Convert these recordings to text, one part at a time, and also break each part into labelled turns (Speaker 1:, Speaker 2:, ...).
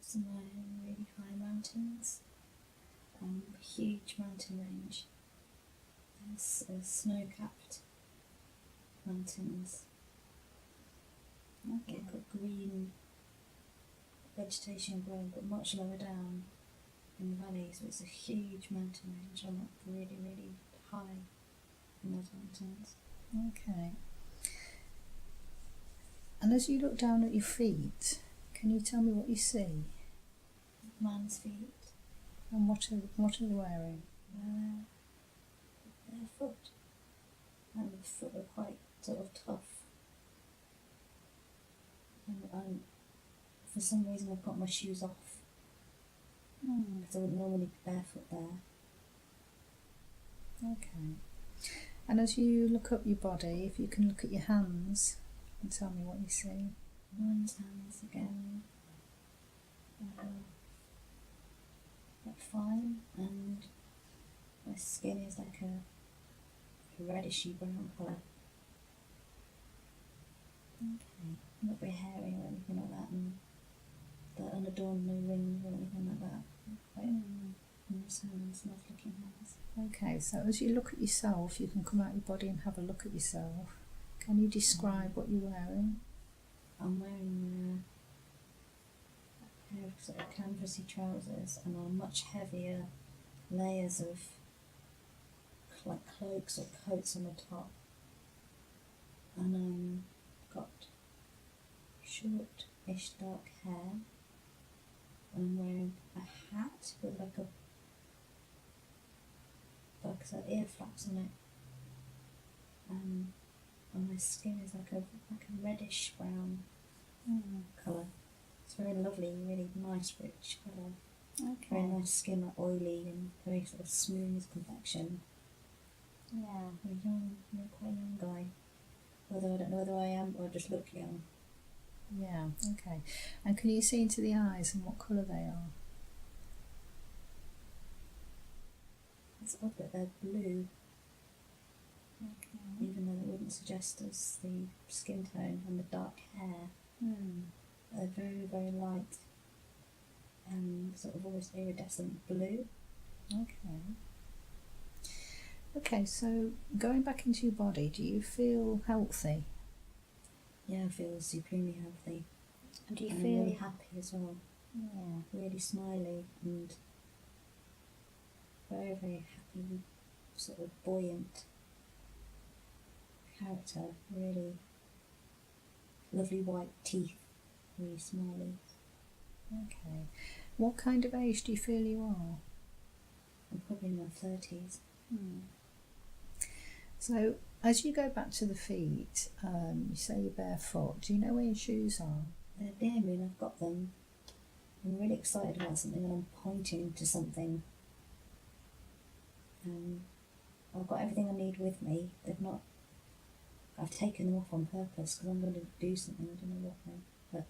Speaker 1: somewhere in really high mountains, huge mountain range. There's snow-capped mountains.
Speaker 2: Okay.
Speaker 1: They've got green vegetation growing, but much lower down in the valley, so it's a huge mountain range. I'm up really, really high in those mountains.
Speaker 2: Okay. And as you look down at your feet, can you tell me what you see?
Speaker 1: Man's feet.
Speaker 2: And what are they wearing?
Speaker 1: Barefoot. And the foot are quite sort of tough. And for some reason I've got my shoes off. Because I wouldn't normally be barefoot there.
Speaker 2: Okay. And as you look up your body, if you can look at your hands and tell me what you see.
Speaker 1: Man's hands again. Quite fine, and my skin is like a reddishy brown colour.
Speaker 2: Okay.
Speaker 1: Not very hairy or anything like that, and they're unadorned, no rings or anything like that. Quite nice hands, nice looking hands.
Speaker 2: Okay, so as you look at yourself, you can come out your body and have a look at yourself. Can you describe what you're wearing?
Speaker 1: I'm wearing a pair of sort of canvasy trousers and are much heavier layers of like cloaks or coats on the top. And got short-ish dark hair. And I'm wearing a hat with like ear flaps on it. And my skin is like a reddish brown colour. It's very lovely, really nice, rich colour.
Speaker 2: Okay.
Speaker 1: Very nice skin, like oily and very sort of smooth complexion.
Speaker 2: Yeah.
Speaker 1: You're quite a young guy. Although I don't know whether I am or I just look young.
Speaker 2: Yeah, okay. And can you see into the eyes and what colour they are?
Speaker 1: It's odd that they're blue,
Speaker 2: Okay.
Speaker 1: even though they wouldn't suggest as the skin tone and the dark hair. They're very, very light and sort of almost iridescent blue.
Speaker 2: Okay. Okay, so going back into your body, do you feel healthy?
Speaker 1: Yeah, I feel supremely healthy.
Speaker 2: And do you
Speaker 1: and
Speaker 2: feel
Speaker 1: I'm really happy as well.
Speaker 2: Yeah.
Speaker 1: Really smiley and very, very happy, sort of buoyant character. Really lovely white teeth, really smiley.
Speaker 2: Okay. What kind of age do you feel you are?
Speaker 1: I'm probably in my 30s.
Speaker 2: So, as you go back to the feet, you say you're barefoot. Do you know where your shoes are?
Speaker 1: They're near me and I've got them. I'm really excited about something and I'm pointing to something. I've got everything I need with me. I've taken them off on purpose because I'm going to do something. I don't know what though. But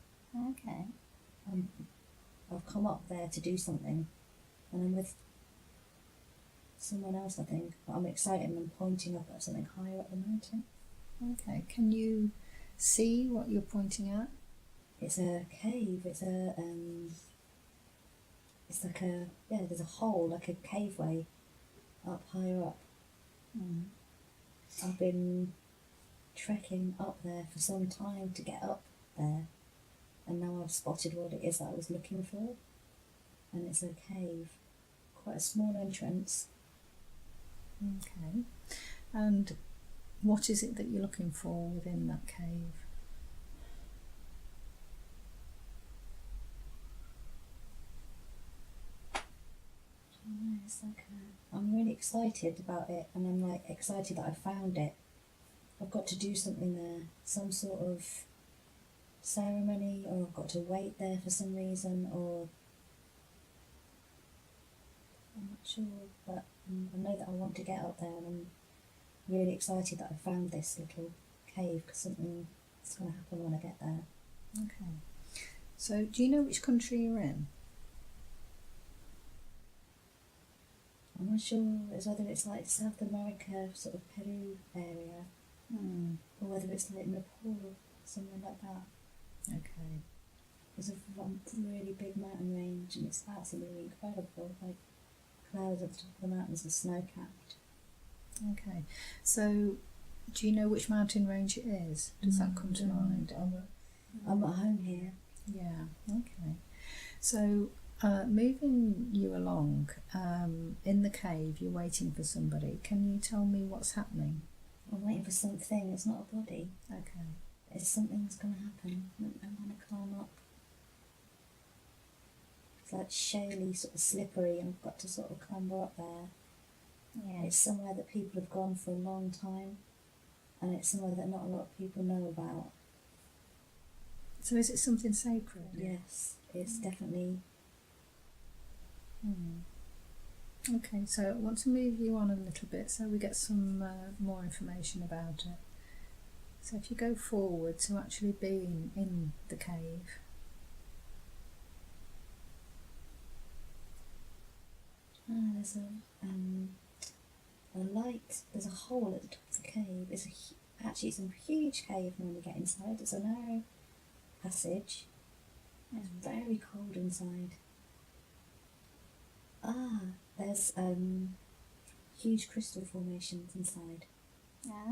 Speaker 2: Okay.
Speaker 1: I've come up there to do something and I'm with someone else, I think. But I'm excited and I'm pointing up at something higher up the mountain.
Speaker 2: Okay. Can you see what you're pointing at?
Speaker 1: It's a cave. It's like there's a hole, like a caveway up higher up. I've been trekking up there for some time to get up there, and now I've spotted what it is that I was looking for, and it's a cave, quite a small entrance.
Speaker 2: Okay. And what is it that you're looking for within that cave?
Speaker 1: It's like I'm really excited about it, and I'm like excited that I found it. I've got to do something there, some sort of ceremony, or I've got to wait there for some reason, or I'm not sure, but I know that I want to get up there, and I'm really excited that I found this little cave because something's going to happen when I get there.
Speaker 2: Okay. So, do you know which country you're in?
Speaker 1: I'm not sure whether it's like South America, sort of Peru area, or whether it's like Nepal or something like that.
Speaker 2: Okay.
Speaker 1: There's a really big mountain range, and it's absolutely incredible. Like clouds at the top of the mountains are snow-capped.
Speaker 2: Okay, so do you know which mountain range it is? Does that come to mind?
Speaker 1: I'm at home here.
Speaker 2: Yeah, okay. So, moving you along, in the cave, you're waiting for somebody. Can you tell me what's happening?
Speaker 1: I'm waiting for something. It's not a body.
Speaker 2: Okay.
Speaker 1: It's something that's going to happen. I want to climb up. It's like shaly, sort of slippery, and I've got to sort of clamber up there.
Speaker 2: Yeah.
Speaker 1: It's somewhere that people have gone for a long time, and it's somewhere that not a lot of people know about.
Speaker 2: So is it something sacred?
Speaker 1: Yes, it's definitely.
Speaker 2: Okay, so I want to move you on a little bit so we get some more information about it. So if you go forward to actually being in the cave.
Speaker 1: There's a light. There's a hole at the top of the cave. It's a huge cave when we get inside. It's a narrow passage. It's very cold inside. There's huge crystal formations inside.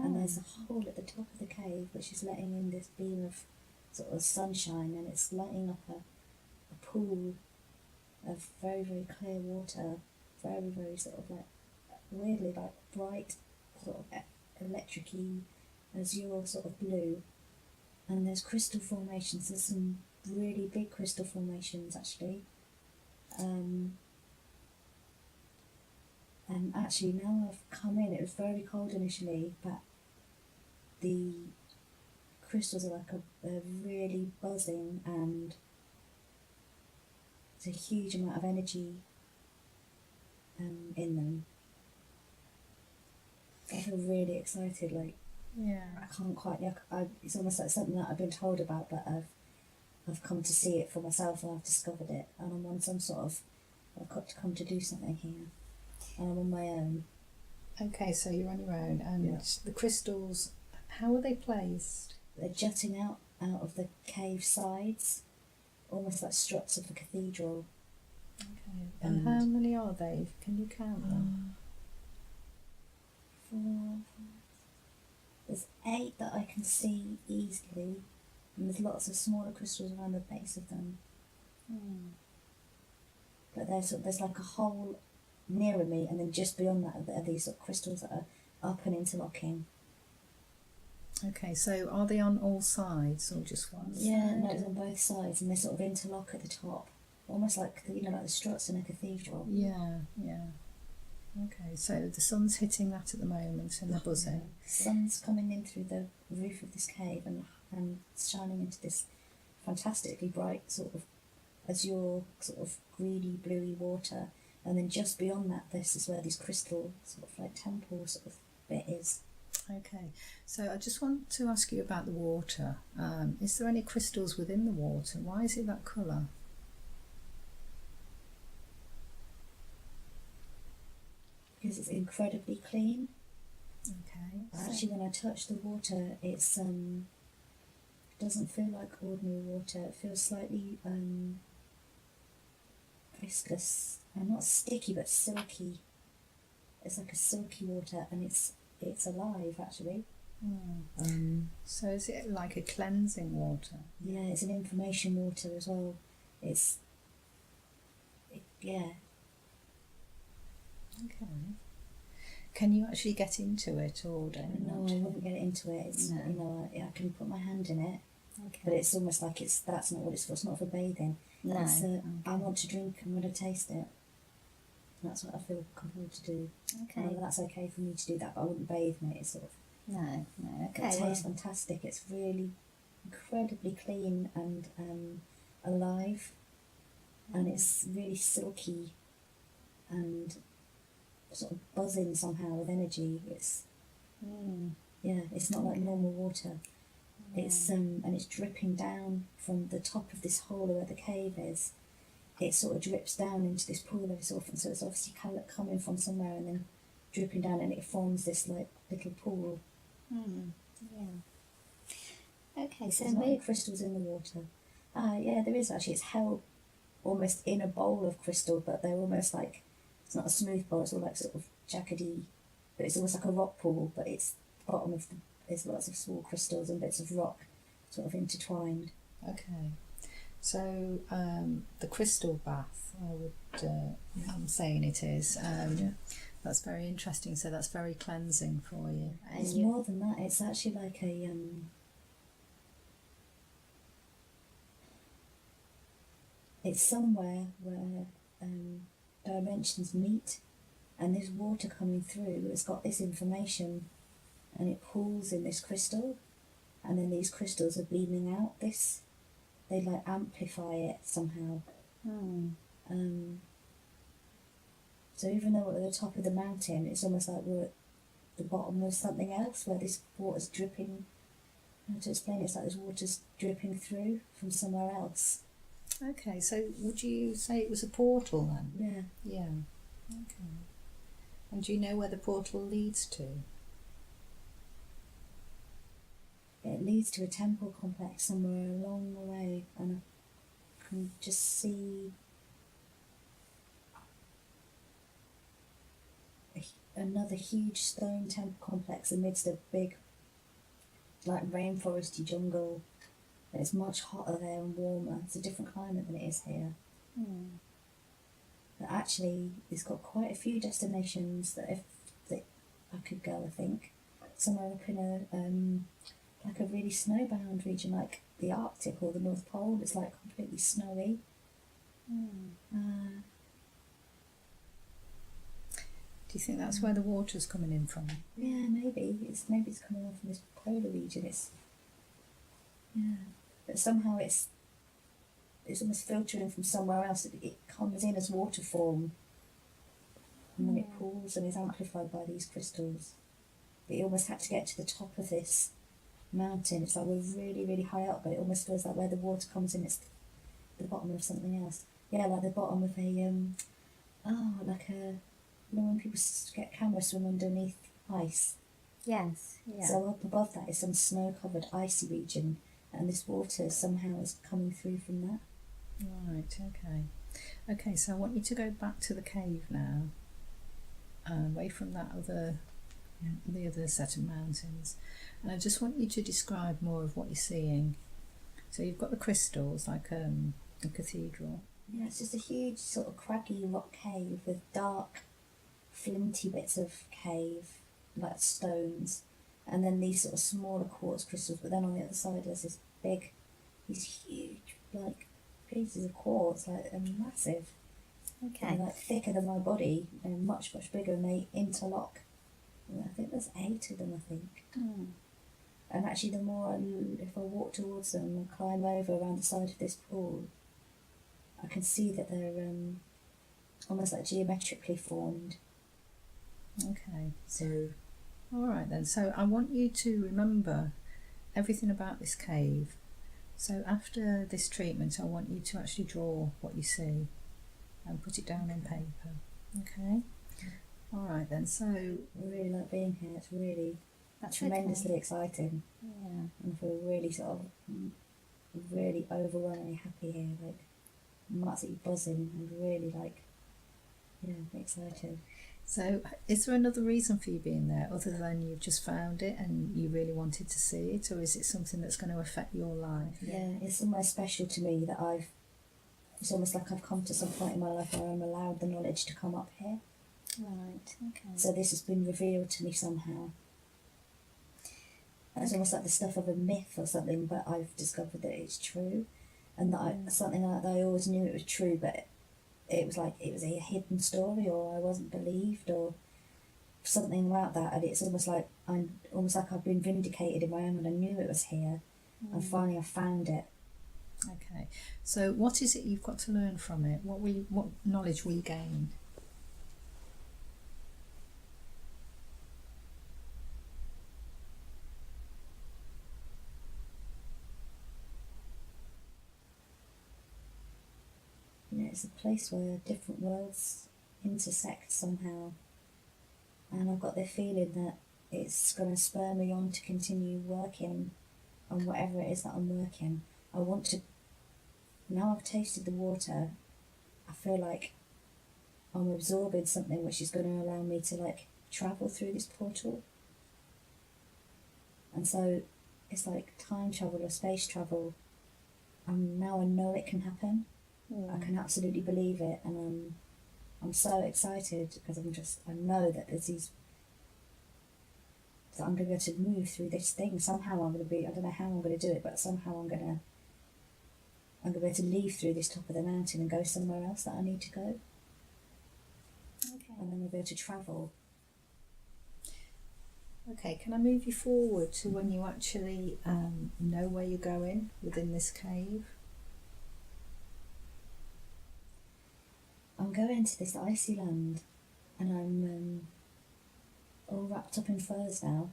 Speaker 1: And there's a hole at the top of the cave which is letting in this beam of sort of sunshine, and it's lighting up a pool of very, very clear water, very, very sort of like weirdly like bright, sort of electric-y, azure sort of blue. And there's crystal formations. There's some really big crystal formations actually. And actually now I've come in, it was very cold initially, but the crystals are like a really buzzing, and there's a huge amount of energy in them. I feel really excited, like I can't quite, it's almost like something that I've been told about, but I've come to see it for myself, and I've discovered it, and I'm on some sort of, I've got to come to do something here, and I'm on my own.
Speaker 2: Okay, so you're on your own, and the crystals, how are they placed?
Speaker 1: They're jutting out of the cave sides, almost like struts of a cathedral.
Speaker 2: Okay, and how many are they? Can you count them?
Speaker 1: 4. There's 8 that I can see easily, and there's lots of smaller crystals around the base of them. But there's like a hole nearer me, and then just beyond that are these sort of crystals that are up and interlocking.
Speaker 2: Okay, so are they on all sides or just one side?
Speaker 1: Yeah, no, it's on both sides, and they sort of interlock at the top, almost like like the struts in a cathedral.
Speaker 2: Yeah. Okay, so the sun's hitting that at the moment, and they're buzzing.
Speaker 1: The sun's coming in through the roof of this cave and shining into this fantastically bright sort of azure, sort of greeny, bluey water. And then just beyond that, this is where these crystal sort of like temple sort of bit is.
Speaker 2: Okay, so I just want to ask you about the water. Is there any crystals within the water? Why is it that colour?
Speaker 1: Because it's incredibly clean.
Speaker 2: Okay.
Speaker 1: Actually, when I touch the water, it's doesn't feel like ordinary water. It feels slightly viscous, and not sticky but silky. It's like a silky water, and it's alive actually.
Speaker 2: So is it like a cleansing water?
Speaker 1: Yeah, it's an information water as well. Yeah.
Speaker 2: Okay. Can you actually get into it, or don't you?
Speaker 1: No, I wouldn't get into it. It's I can put my hand in it, but it's almost like that's not what it's for. It's not for bathing.
Speaker 2: No.
Speaker 1: I want to drink. I'm going to taste it. That's what I feel compelled to do.
Speaker 2: Okay.
Speaker 1: That's okay for me to do that, but I wouldn't bathe in it. It's sort of
Speaker 2: Okay.
Speaker 1: It tastes fantastic. It's really incredibly clean and alive, and it's really silky and sort of buzzing somehow with energy. It's it's not like normal water. It's and it's dripping down from the top of this hole where the cave is. It sort of drips down into this pool every so often, so it's obviously coming from somewhere and then dripping down, and it forms this like little pool.
Speaker 2: Yeah. Okay, so
Speaker 1: there's no crystals in the water, Yeah, there is actually. It's held almost in a bowl of crystal, but they're almost like, it's not a smooth bowl, it's all like sort of jaggedy, but it's almost like a rock pool, but it's the bottom of the, there's lots of small crystals and bits of rock sort of intertwined.
Speaker 2: Okay. So the crystal bath, I'm saying it is. That's very interesting. So that's very cleansing for you.
Speaker 1: It's more than that. It's actually like a it's somewhere where dimensions meet, and there's water coming through. It's got this information, and it pools in this crystal, and then these crystals are beaming out this. They like amplify it somehow. So even though we're at the top of the mountain, it's almost like we're at the bottom of something else where this water's dripping. How to explain it? It's like this water's dripping through from somewhere else.
Speaker 2: Okay, so would you say it was a portal then?
Speaker 1: Yeah.
Speaker 2: Yeah. Okay. And do you know where the portal leads to?
Speaker 1: It leads to a temple complex somewhere along the way, and I can just see another huge stone temple complex amidst a big, like, rainforesty jungle. It's much hotter there and warmer. It's a different climate than it is here. But actually, it's got quite a few destinations that I could go, I think. Somewhere up in a like a really snowbound region, like the Arctic or the North Pole. It's like completely snowy.
Speaker 2: Do you think that's where the water's coming in from?
Speaker 1: Yeah, maybe it's coming off from this polar region. But somehow it's almost filtering from somewhere else. It comes in as water form, and then it pools and is amplified by these crystals. But it almost had to get to the top of this mountain. It's like we're really, really high up, but it almost feels like where the water comes in, it's the bottom of something else. Yeah, like the bottom of a like a, you know, when people get camera swim underneath ice.
Speaker 2: Yes. Yeah.
Speaker 1: So up above that is some snow-covered icy region, and this water somehow is coming through from that.
Speaker 2: Right. Okay. Okay. So I want you to go back to the cave now, away from that the other set of mountains, and I just want you to describe more of what you're seeing. So you've got the crystals, like a cathedral.
Speaker 1: Yeah, it's just a huge sort of craggy rock cave with dark, flinty bits of cave, like stones, and then these sort of smaller quartz crystals. But then on the other side, there's these huge, like, pieces of quartz, like, massive.
Speaker 2: Okay.
Speaker 1: And, like, thicker than my body, and much, much bigger, and they interlock. And I think there's 8 of them, I think. And actually, the more if I walk towards them and climb over around the side of this pool, I can see that they're almost like geometrically formed.
Speaker 2: Okay. So, all right then. So I want you to remember everything about this cave. So after this treatment, I want you to actually draw what you see and put it down on paper. Okay. All right then. So
Speaker 1: I really like being here. It's really tremendously exciting.
Speaker 2: Yeah.
Speaker 1: And I feel really sort of really overwhelmingly happy here. Like, I'm absolutely buzzing and really excited.
Speaker 2: So is there another reason for you being there other than you've just found it and you really wanted to see it, or is it something that's going to affect your life?
Speaker 1: Yeah, it's somewhere special to me that it's almost like I've come to some point in my life where I'm allowed the knowledge to come up here.
Speaker 2: Right. Okay.
Speaker 1: So this has been revealed to me somehow. It's almost like the stuff of a myth or something, but I've discovered that it's true, and that something like that I always knew it was true, but it was like it was a hidden story, or I wasn't believed, or something like that. And it's almost like I've been vindicated in my own, and I knew it was here, and finally I found it.
Speaker 2: Okay. So what is it you've got to learn from it? What knowledge will you gain?
Speaker 1: It's a place where different worlds intersect somehow, and I've got the feeling that it's going to spur me on to continue working on whatever it is that I'm working. I want to now I've tasted the water, I feel like I'm absorbing something which is going to allow me to like travel through this portal. And so it's like time travel or space travel. And now I know it can happen. I can absolutely believe it, and I'm so excited because I know that there's these, that I'm going to be able to move through this thing. Somehow I'm going to be, I don't know how I'm going to do it, but somehow I'm going to be able to leave through this top of the mountain and go somewhere else that I need to go.
Speaker 2: Okay.
Speaker 1: And then I'll be able to travel.
Speaker 2: Okay, can I move you forward to when you actually know where you're going within this cave?
Speaker 1: I'm going to this icy land, and I'm all wrapped up in furs now,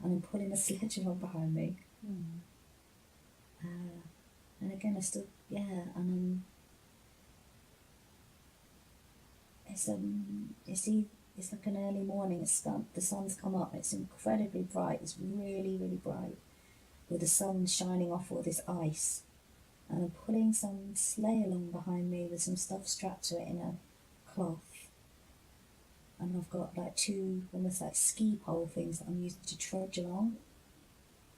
Speaker 1: and I'm pulling a sledge along behind me. And again, I still, and it's like an early morning. The sun's come up. It's incredibly bright. It's really, really bright, with the sun shining off all this ice. And I'm pulling some sleigh along behind me with some stuff strapped to it in a cloth. And I've got like two almost like ski pole things that I'm using to trudge along.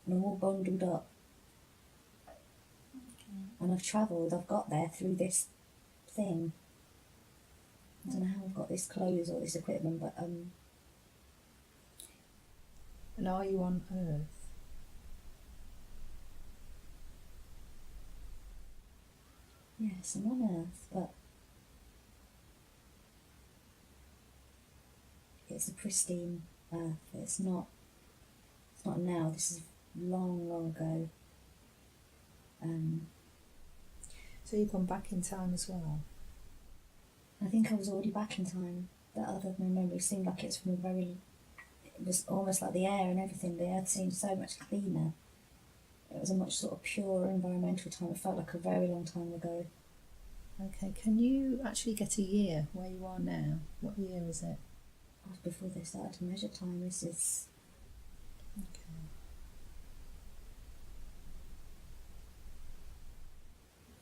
Speaker 1: And I'm all bundled up. And I've got there through this thing. I don't know how I've got this clothes or this equipment, but
Speaker 2: And are you on Earth?
Speaker 1: yes, I'm on Earth, but it's a pristine Earth. It's not now. This is long, long ago.
Speaker 2: So you've gone back in time as well?
Speaker 1: I think I was already back in time. That other memory seemed like it's from it was almost like the air and everything. The earth seemed so much cleaner. It was a much sort of pure environmental time. It felt like a very long time ago.
Speaker 2: Okay, can you actually get a year where you are now? What year is it?
Speaker 1: That was before they started to measure time. This is...
Speaker 2: Okay.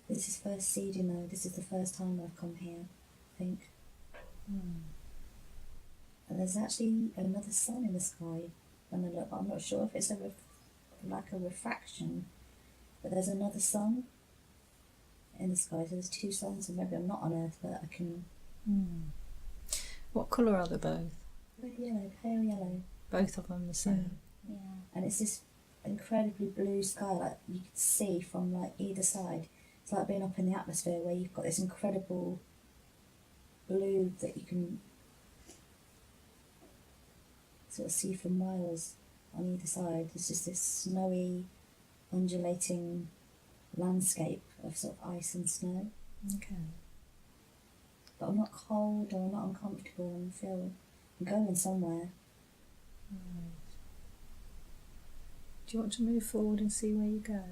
Speaker 1: This is first seeding though. This is the first time I've come here, I think. And there's actually another sun in the sky. And I'm not sure if it's like a refraction, but there's another sun in the sky. So there's two suns, and maybe I'm not on Earth, but I can...
Speaker 2: What colour are they both?
Speaker 1: Red yellow, pale yellow.
Speaker 2: Both of them the same?
Speaker 1: Yeah. And it's this incredibly blue sky, like you can see from like either side. It's like being up in the atmosphere where you've got this incredible blue that you can sort of see for miles on either side. It's just this snowy, undulating landscape of sort of ice and snow.
Speaker 2: Okay.
Speaker 1: But I'm not cold or I'm not uncomfortable. I'm going somewhere.
Speaker 2: Right. Do you want to move forward and see where you go?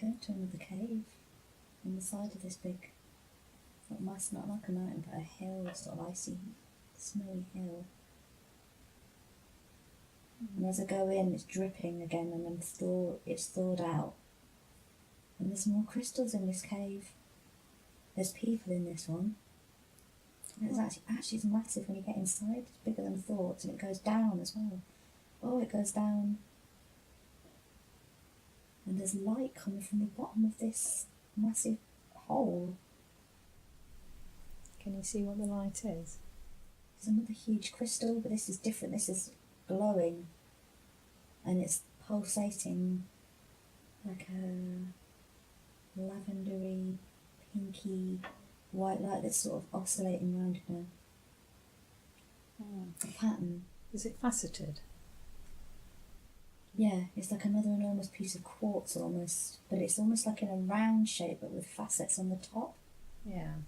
Speaker 1: Go to another cave in the side of this big, not like a mountain, but a hill, sort of icy, snowy hill. And as I go in, it's dripping again, and it's thawed out. And there's more crystals in this cave. There's people in this one. And it's actually it's massive when you get inside. It's bigger than I thought, and it goes down as well. Oh, it goes down. And there's light coming from the bottom of this massive hole.
Speaker 2: Can you see what the light is?
Speaker 1: There's another huge crystal, but this is different. This is glowing, and it's pulsating like a lavendery, pinky, white light that's sort of oscillating around in a pattern.
Speaker 2: Is it faceted?
Speaker 1: Yeah, it's like another enormous piece of quartz almost, but it's almost like in a round shape, but with facets on the top.
Speaker 2: Yeah.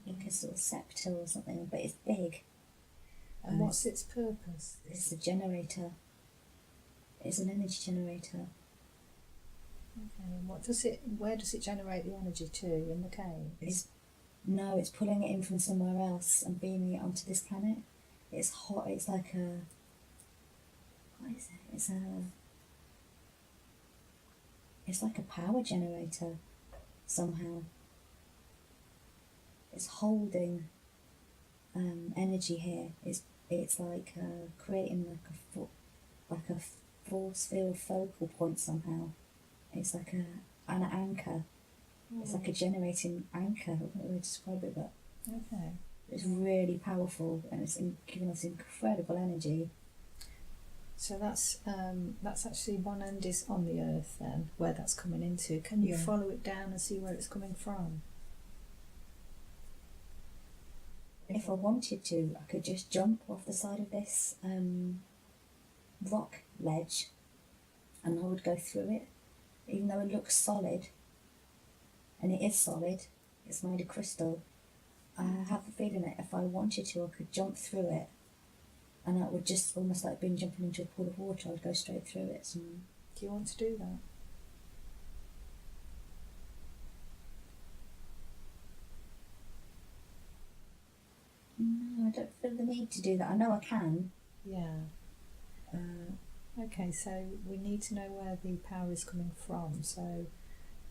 Speaker 1: Like a sort of scepter or something, but it's big.
Speaker 2: And what's its purpose?
Speaker 1: It's a generator. It's an energy generator.
Speaker 2: Okay, and where does it generate the energy to in the cave?
Speaker 1: It's pulling it in from somewhere else and beaming it onto this planet. It's hot, it's like what is it? It's it's like a power generator somehow. It's holding energy here. It's like creating like a force field focal point somehow. It's like an anchor. It's like a generating anchor. I don't know how to describe it, but
Speaker 2: Okay.
Speaker 1: it's really powerful, and it's giving us incredible energy.
Speaker 2: So that's actually one end is on the earth then, where that's coming into. Can you follow it down and see where it's coming from?
Speaker 1: If I wanted to, I could just jump off the side of this rock ledge, and I would go through it, even though it looks solid, and it is solid. It's made of crystal. I have a feeling that if I wanted to, I could jump through it, and that would just almost like being jumping into a pool of water. I'd go straight through it. So,
Speaker 2: Do you want to do that?
Speaker 1: no, I don't feel the need to do that. I know I can.
Speaker 2: Yeah. Okay, so we need to know where the power is coming from. So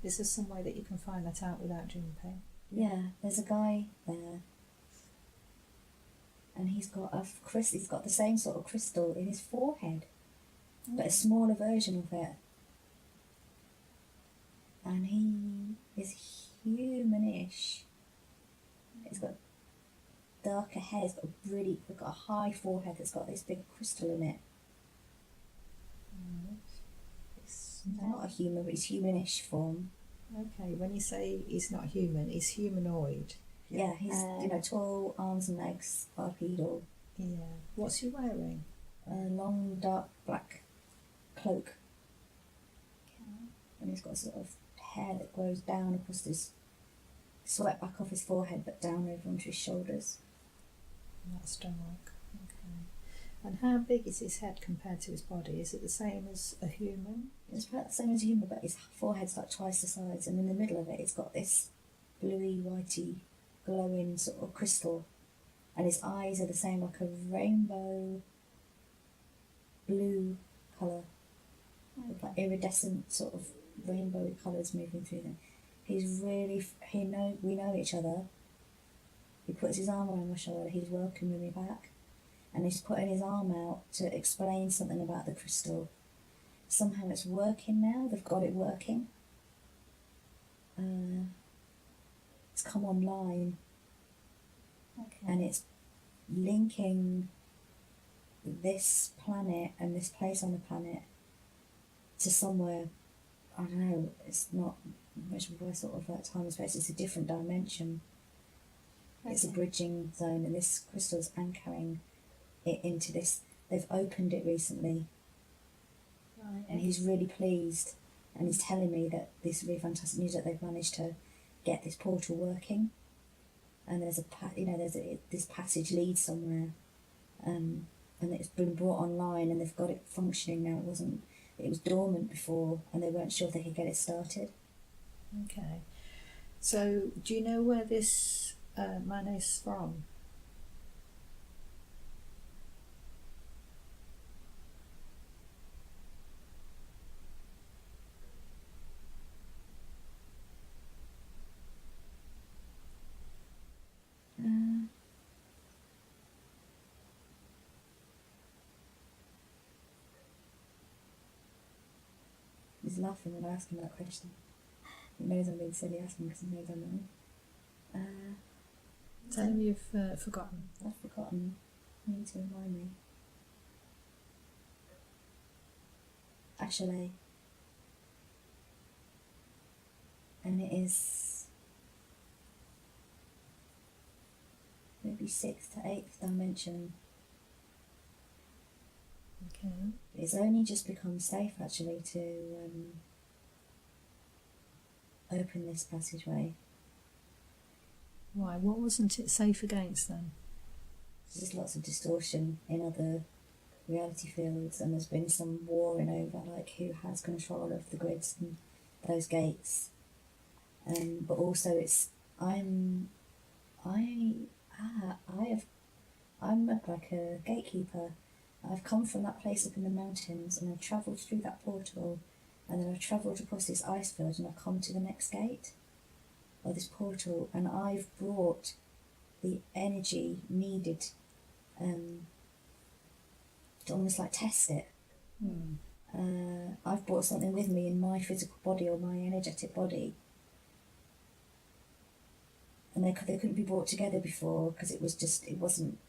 Speaker 2: is there some way that you can find that out without jumping?
Speaker 1: Yeah, there's a guy there, and he's got the same sort of crystal in his forehead, but a smaller version of it. And he is humanish. He's got darker hair. He's got a high forehead that's got this big crystal in it. He's not a human, but he's humanish form.
Speaker 2: Okay, when you say he's not human, he's humanoid.
Speaker 1: Yeah, he's tall, arms and legs, bipedal.
Speaker 2: Yeah. What's he wearing?
Speaker 1: A long dark black cloak. And he's got sort of hair that grows down across his, swept back off his forehead, but down over onto his shoulders.
Speaker 2: That's dark. Okay. And how big is his head compared to his body? Is it the same as a human?
Speaker 1: It's about the same as a human, but his forehead's like twice the size, and in the middle of it, it's got this bluey, whitey, glowing sort of crystal, and his eyes are the same, like a rainbow blue colour, with like iridescent sort of rainbowy colours moving through them. He's really, we know each other. He puts his arm around my shoulder. He's welcoming me back, and he's putting his arm out to explain something about the crystal. Somehow it's working now. They've got it working. It's come online, and it's linking this planet and this place on the planet to somewhere. I don't know. It's not much of a sort of like time and space. It's a different dimension. It's a bridging zone, and this crystal's anchoring it into this. They've opened it recently, and he's really pleased, and he's telling me that this is really fantastic news that they've managed to get this portal working, and there's this passage leads somewhere, and it's been brought online, and they've got it functioning now. It was dormant before, and they weren't sure if they could get it started.
Speaker 2: Okay. So, do you know where this man is from?
Speaker 1: He's laughing when I ask him that question. He knows I'm being silly asking because he knows I know.
Speaker 2: Tell him you've forgotten.
Speaker 1: I've forgotten. You need to remind me. Actually. And it is maybe 6th to 8th dimension.
Speaker 2: Okay.
Speaker 1: It's only just become safe actually to open this passageway.
Speaker 2: Why? What wasn't it safe against then?
Speaker 1: There's lots of distortion in other reality fields, and there's been some warring over like who has control of the grids and those gates. But also I'm like a gatekeeper. I've come from that place up in the mountains, and I've travelled through that portal, and then I've travelled across this ice field and I've come to the next gate, or this portal, and I've brought the energy needed to almost like test it. I've brought something with me in my physical body or my energetic body, and they couldn't be brought together before because it wasn't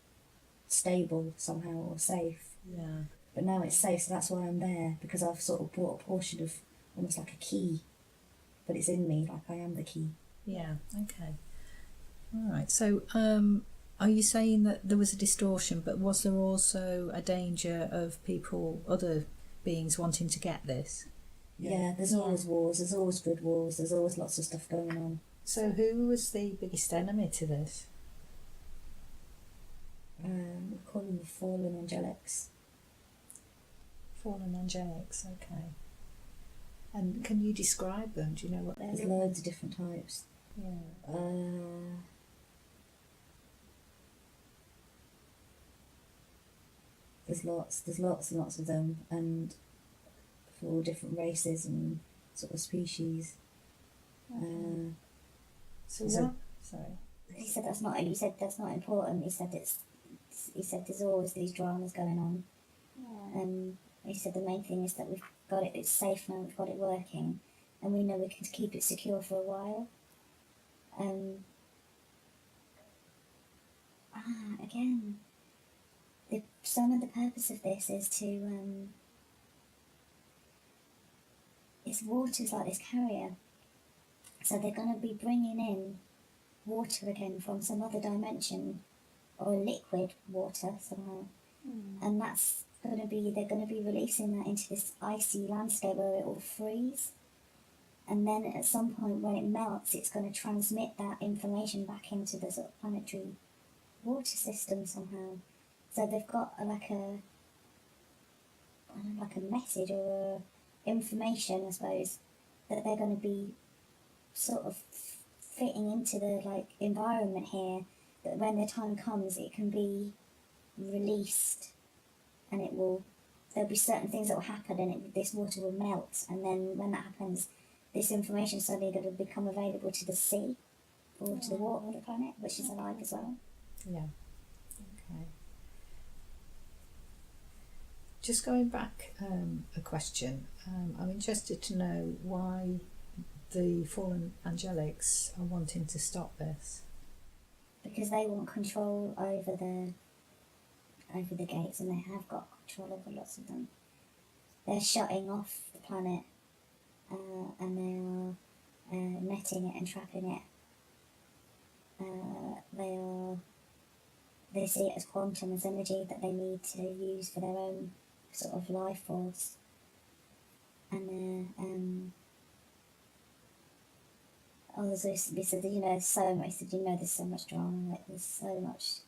Speaker 1: stable somehow or safe.
Speaker 2: Yeah.
Speaker 1: But now it's safe, so that's why I'm there, because I've sort of brought a portion of almost like a key, but it's in me, like I am the key.
Speaker 2: Yeah. Okay. All right. So, are you saying that there was a distortion, but was there also a danger of people, other beings, wanting to get this?
Speaker 1: Yeah, there's always wars, there's always good wars, there's always lots of stuff going on.
Speaker 2: So, who was the biggest enemy to this?
Speaker 1: We call them the fallen angelics.
Speaker 2: Fallen angelics. Okay. And can you describe them? Do you know what they're?
Speaker 1: There's loads of different types.
Speaker 2: Yeah.
Speaker 1: There's lots and lots of them, and for all different races and sort of species.
Speaker 2: So
Speaker 1: So-
Speaker 2: what? Sorry.
Speaker 3: He said that's not. You said that's not important. He said He said there's always these dramas going on. He said the main thing is that we've got it. It's safe now. We've got it working, and we know we can keep it secure for a while. Again, some of the purpose of this is to. It's water's like this carrier, so they're going to be bringing in water again from some other dimension, or liquid water somehow, and that's going to be, they're going to be releasing that into this icy landscape where it will freeze, and then at some point when it melts, it's going to transmit that information back into the sort of planetary water system somehow. So they've got like a message or information, I suppose, that they're going to be sort of fitting into the like environment here, that when the time comes it can be released, and there'll be certain things that will happen, and this water will melt, and then when that happens, this information is suddenly going to become available to the sea or to the water on the planet, which is alive as well.
Speaker 2: Yeah. Okay. Just going back a question. I'm interested to know why the fallen angelics are wanting to stop this.
Speaker 3: Because they want control over the gates, and they have got control over lots of them. They're shutting off the planet, and they are netting it and trapping it. They see it as quantum, as energy that they need to use for their own sort of life force. And he said, there's so much. He said, there's so much drama. Like, there's so much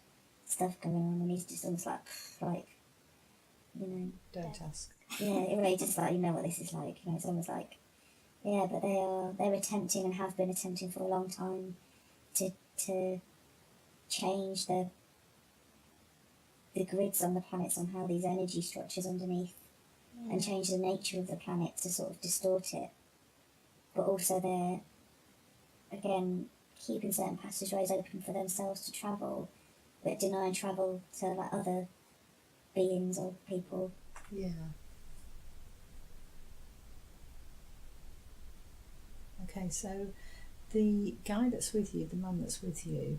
Speaker 3: stuff going on, and he's just almost like,
Speaker 2: Don't ask.
Speaker 3: yeah, really just like, what this is like. It's almost like, yeah, but they're attempting and have been attempting for a long time to change the grids on the planet somehow, these energy structures underneath, and change the nature of the planet to sort of distort it. But also they're, again, keeping certain passageways open for themselves to travel, but denying travel to like other beings or people.
Speaker 2: Yeah. Okay, so the guy that's with you, the man that's with you,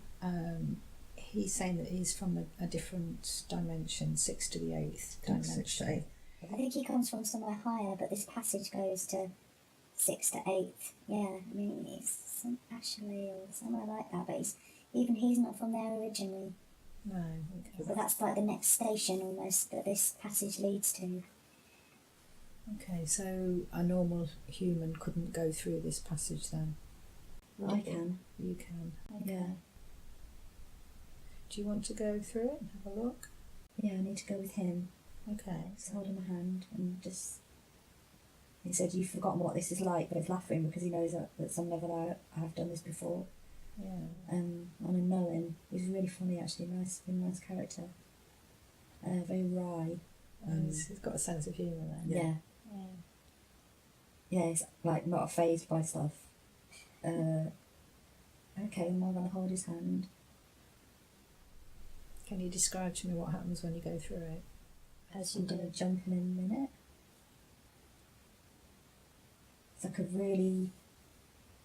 Speaker 2: he's saying that he's from a different dimension, 6 to the 8th dimension.
Speaker 3: I think he comes from somewhere higher, but this passage goes to 6 to 8. Yeah, I mean, it's actually or somewhere like that, but he's not from there originally.
Speaker 2: No, okay.
Speaker 3: But that's like the next station almost that this passage leads to.
Speaker 2: Okay, so a normal human couldn't go through this passage then?
Speaker 1: I can.
Speaker 2: You can.
Speaker 3: Okay.
Speaker 1: Yeah.
Speaker 2: Do you want to go through it and have a look?
Speaker 1: Yeah, I need to go with him.
Speaker 2: Okay.
Speaker 1: Just holding my hand and just. He said, "You've forgotten what this is like," but he's laughing because he knows that some level I have done this before.
Speaker 2: Yeah.
Speaker 1: And I know him. He's really funny, actually. Really nice character. Very wry.
Speaker 2: He's got a sense of humour then.
Speaker 1: Yeah. yeah, he's like not fazed by stuff. Okay, I'm now gonna hold his hand.
Speaker 2: Can you describe to me what happens when you go through it?
Speaker 1: As you do, jumping in a minute. It's like a really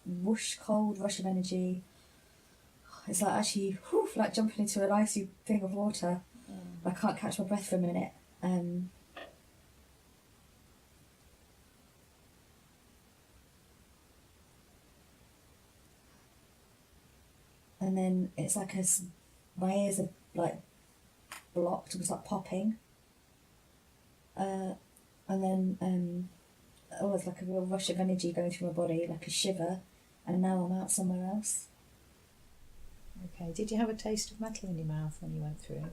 Speaker 1: whoosh, cold rush of energy. It's like actually, whew, like jumping into an icy thing of water. I can't catch my breath for a minute. And then it's like my ears are like blocked. It was like popping. And then oh, it's like a real rush of energy going through my body, like a shiver. And now I'm out somewhere else.
Speaker 2: Okay, did you have a taste of metal in your mouth when you went through it?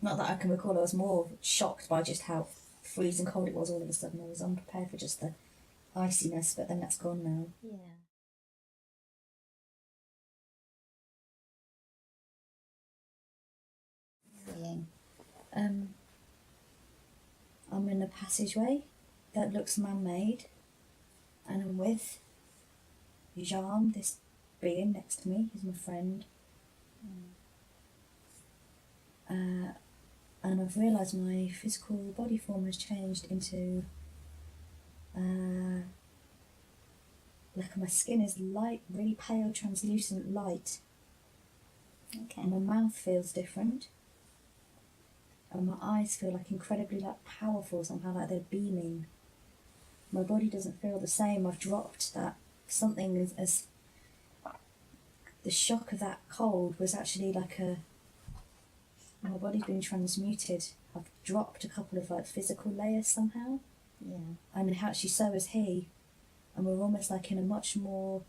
Speaker 1: Not that I can recall. I was more shocked by just how freezing cold it was all of a sudden. I was unprepared for just the iciness, but then that's gone now.
Speaker 3: Yeah. Seeing.
Speaker 1: I'm in a passageway that looks man-made, and I'm with Jean, this being next to me. He's my friend. And I've realised my physical body form has changed into like my skin is light, really pale, translucent light.
Speaker 3: Okay.
Speaker 1: And my mouth feels different. And my eyes feel like incredibly like powerful somehow, like they're beaming. My body doesn't feel the same. I've dropped that something as the shock of that cold was actually like my body's been transmuted. I've dropped a couple of like physical layers somehow.
Speaker 3: Yeah.
Speaker 1: I mean, actually so has he. And we're almost like in a much more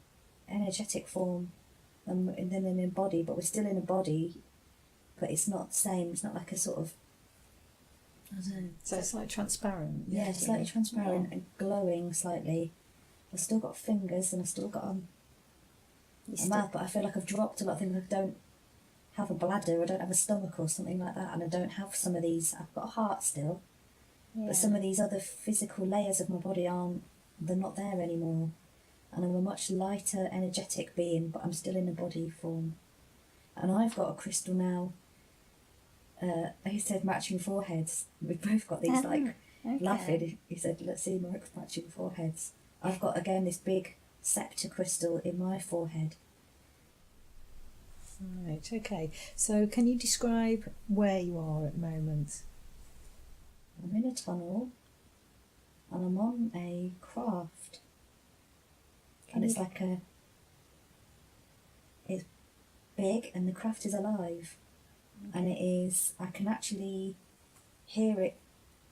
Speaker 1: energetic form than in a body, but we're still in a body, but it's not the same. It's not like a sort of, I don't know.
Speaker 2: So it's like transparent.
Speaker 1: Yeah, it's slightly transparent and glowing slightly. I've still got fingers and I've still got a mouth, but I feel like I've dropped a lot of things. I don't have a bladder, I don't have a stomach or something like that, and I don't have some of these. I've got a heart still, but some of these other physical layers of my body they're not there anymore. And I'm a much lighter, energetic being, but I'm still in a body form. And I've got a crystal now. He said matching foreheads. We've both got these laughing. He said, let's see Mark's matching foreheads. I've got again this big scepter crystal in my forehead.
Speaker 2: Right, okay. So can you describe where you are at the moment?
Speaker 1: I'm in a tunnel and I'm on a craft. And it's like it's big and the craft is alive. And I can actually hear it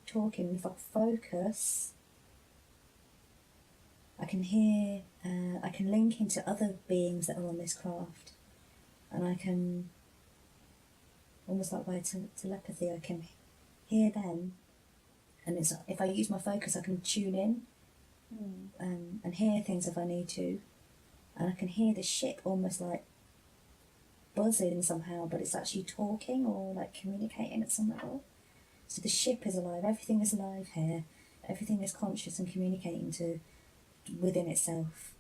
Speaker 1: talking. If I focus, I can hear, I can link into other beings that are on this craft. And I can, almost like by telepathy, I can hear them. And if I use my focus, I can tune in and hear things if I need to. And I can hear the ship almost like buzzing somehow, but it's actually talking or like communicating at some level. So the ship is alive, everything is alive here, everything is conscious and communicating within itself.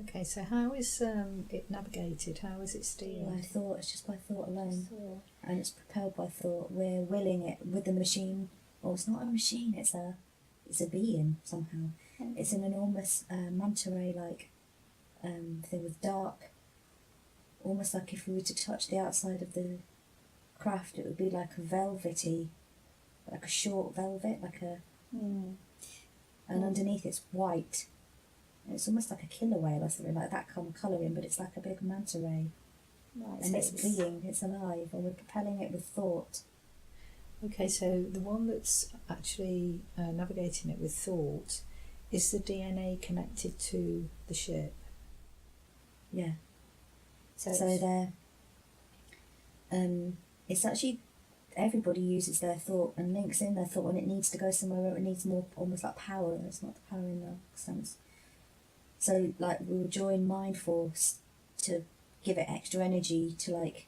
Speaker 2: Okay, so how is it navigated? How is it steered?
Speaker 1: By thought, it's just by thought alone. And it's propelled by thought. We're willing it with the machine. Well, it's not a machine, it's a being somehow. It's an enormous manta ray like thing with dark, almost like if we were to touch the outside of the craft, it would be like a velvety, like a short velvet, like and underneath it's white. And it's almost like a killer whale or something like that kind of colouring, but it's like a big manta ray.
Speaker 3: Right,
Speaker 1: And it's being, it's alive, and we're propelling it with thought.
Speaker 2: Okay, so the one that's actually navigating it with thought, is the DNA connected to the ship?
Speaker 1: Yeah. So they're, it's actually, everybody uses their thought and links in their thought when it needs to go somewhere where it needs more, almost like power. It's not the power in the sense. So like we'll join mind force to give it extra energy to, like,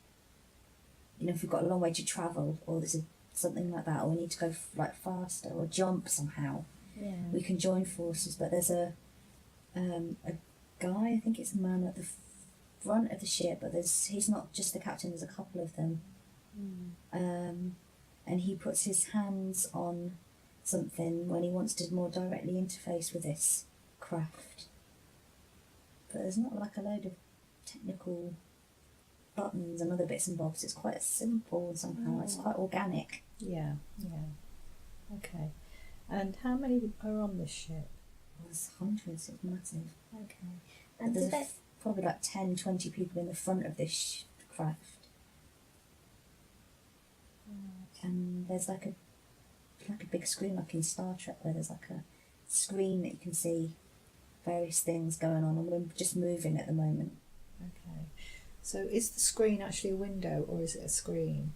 Speaker 1: you know, if we've got a long way to travel or there's a something like that, or we need to go like faster or jump somehow,
Speaker 3: Yeah.
Speaker 1: we can join forces. But there's a guy, I think it's a man at the front of the ship, but he's not just the captain, there's a couple of them. And he puts his hands on something when he wants to more directly interface with this craft. But there's not like a load of technical buttons and other bits and bobs. It's quite simple somehow. It's quite organic.
Speaker 2: Yeah. Okay. And how many are on this ship?
Speaker 1: Well, there's hundreds. It's massive.
Speaker 3: Okay.
Speaker 1: But
Speaker 3: And
Speaker 1: there's
Speaker 3: did they?
Speaker 1: probably like 10, 20 people in the front of this craft. And there's like a big screen, like in Star Trek, where there's like a screen that you can see various things going on, and we're just moving at the moment.
Speaker 2: Okay. So is the screen actually a window or is it a screen?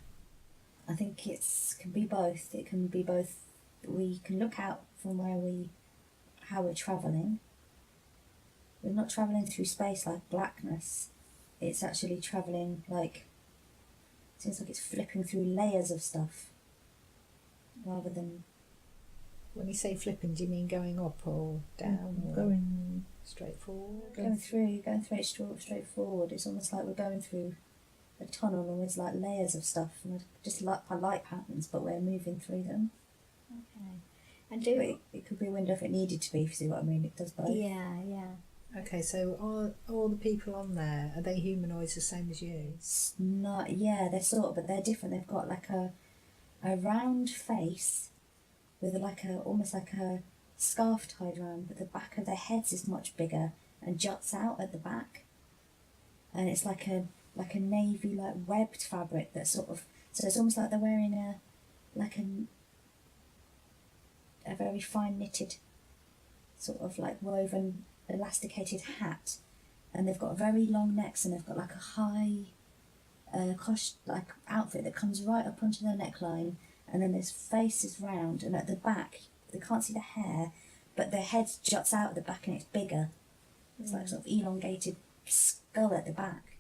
Speaker 1: I think can be both. It can be both. We can look out from how we're travelling. We're not travelling through space like blackness. It's actually travelling like, seems like it's flipping through layers of stuff rather than...
Speaker 2: When you say flipping, do you mean going up or down or
Speaker 1: going
Speaker 2: straight forward?
Speaker 1: going through it straight forward. It's almost like we're going through a tunnel and there's like layers of stuff, and just like light patterns, but we're moving through them.
Speaker 3: Okay. And
Speaker 1: But it could be a window if it needed to be, if you see what I mean. It does both.
Speaker 3: Yeah.
Speaker 2: Okay, so are all the people on there, are they humanoids the same as you?
Speaker 1: It's not, yeah, they're sort of, but they're different. They've got like a round face with almost like a scarf tied around, but the back of their heads is much bigger and juts out at the back. And it's like a navy, like webbed fabric that sort of, so it's almost like they're wearing a very fine knitted, sort of like woven, elasticated hat, and they've got very long necks, and they've got like a high like outfit that comes right up onto their neckline, and then their face is round, and at the back they can't see the hair, but their head juts out at the back and it's bigger. It's like sort of elongated skull at the back.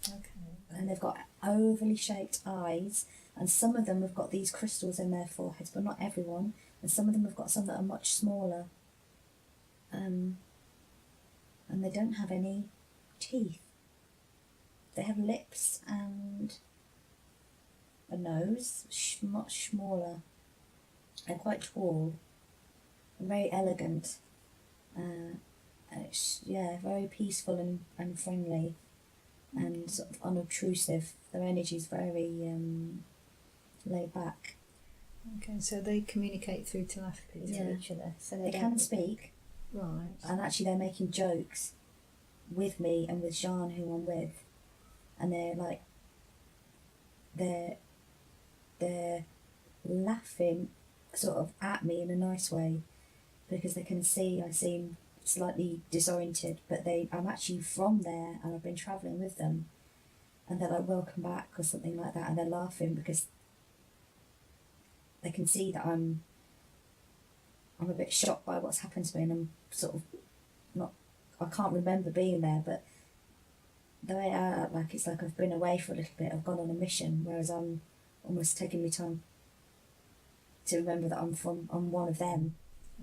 Speaker 2: Okay.
Speaker 1: And they've got overly shaped eyes, and some of them have got these crystals in their foreheads, but not everyone, and some of them have got some that are much smaller. And they don't have any teeth. They have lips and a nose, much smaller. They're quite tall, very elegant. And it's, very peaceful and friendly, and sort of unobtrusive. Their energy is very laid back.
Speaker 2: Okay, so they communicate through telepathy to each other. So
Speaker 1: They can speak.
Speaker 2: Right.
Speaker 1: And actually they're making jokes with me and with Jean, who I'm with, and they're laughing sort of at me in a nice way, because they can see I seem slightly disoriented, but I'm actually from there and I've been travelling with them, and they're like, welcome back or something like that, and they're laughing because they can see that I'm a bit shocked by what's happened to me, and I'm sort of I can't remember being there, but the way I act, like it's like I've been away for a little bit, I've gone on a mission, whereas I'm almost taking me time to remember that I'm one of them.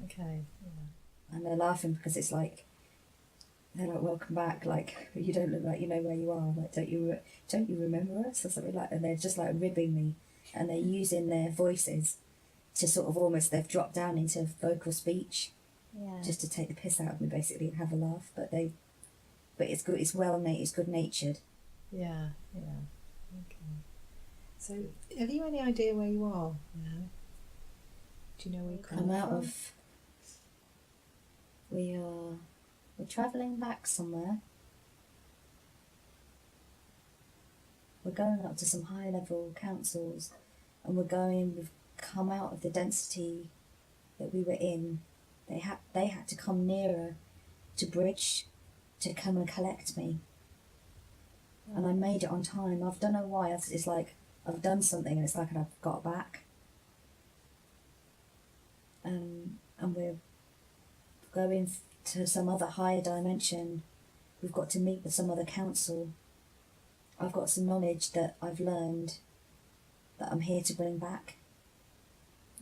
Speaker 2: Okay. Yeah.
Speaker 1: And they're laughing because it's like, they're like, welcome back, like, you don't look like you know where you are, like, don't you remember us, or something like that. And they're just like ribbing me, and they're using their voices to sort of almost, they've dropped down into vocal speech, just to take the piss out of me basically and have a laugh. But it's good, it's it's good natured.
Speaker 2: Yeah. Okay. So, have you any idea where you are now? Do you know where you come from?
Speaker 1: We're travelling back somewhere. We're going up to some high level councils, and we've come out of the density that we were in. They had to come nearer to bridge to come and collect me. And I made it on time. I don't know why. It's like I've done something and it's like I've got back. And we're going to some other higher dimension. We've got to meet with some other council. I've got some knowledge that I've learned that I'm here to bring back.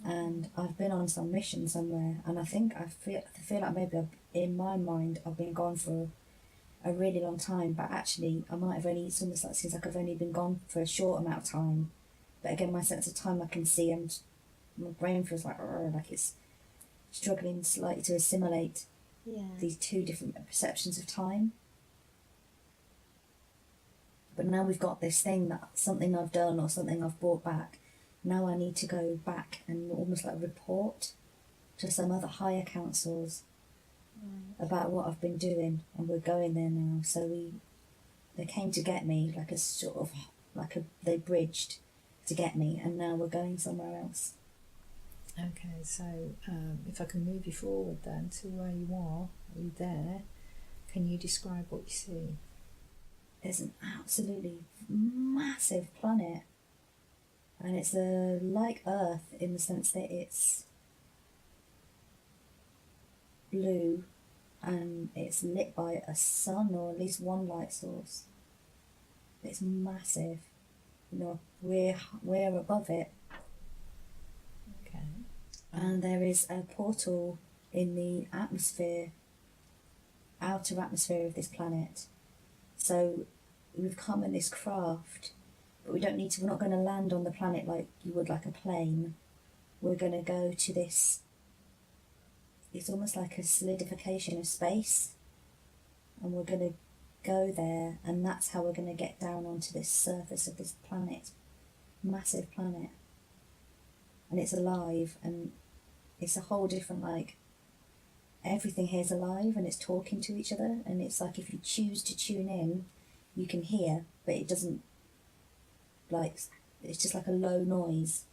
Speaker 1: And I've been on some mission somewhere, and I feel like maybe in my mind I've been gone for a really long time, but actually I might have only, it's almost like, seems like I've only been gone for a short amount of time. But again, my sense of time I can see, and my brain feels like it's struggling slightly to assimilate these two different perceptions of time. But now we've got this thing, that something I've done or something I've brought back, now I need to go back and almost like report to some other higher councils about what I've been doing, and we're going there now. So they came to get me, like a sort of, they bridged to get me, and now we're going somewhere else.
Speaker 2: Okay, so if I can move you forward then to where you are you there? Can you describe what you see?
Speaker 1: There's an absolutely massive planet, and it's like Earth in the sense that it's blue and it's lit by a sun, or at least one light source. It's massive. You know, we're above it.
Speaker 2: Okay.
Speaker 1: And there is a portal in the atmosphere, outer atmosphere of this planet. So we've come in this craft, but we're not going to land on the planet like you would like a plane. We're going to go to this, it's almost like a solidification of space, and we're going to go there, and that's how we're going to get down onto this surface of this planet, massive planet. And it's alive, and it's a whole different, like, everything here is alive and it's talking to each other, and it's like if you choose to tune in, you can hear, but it doesn't, like, it's just like a low noise.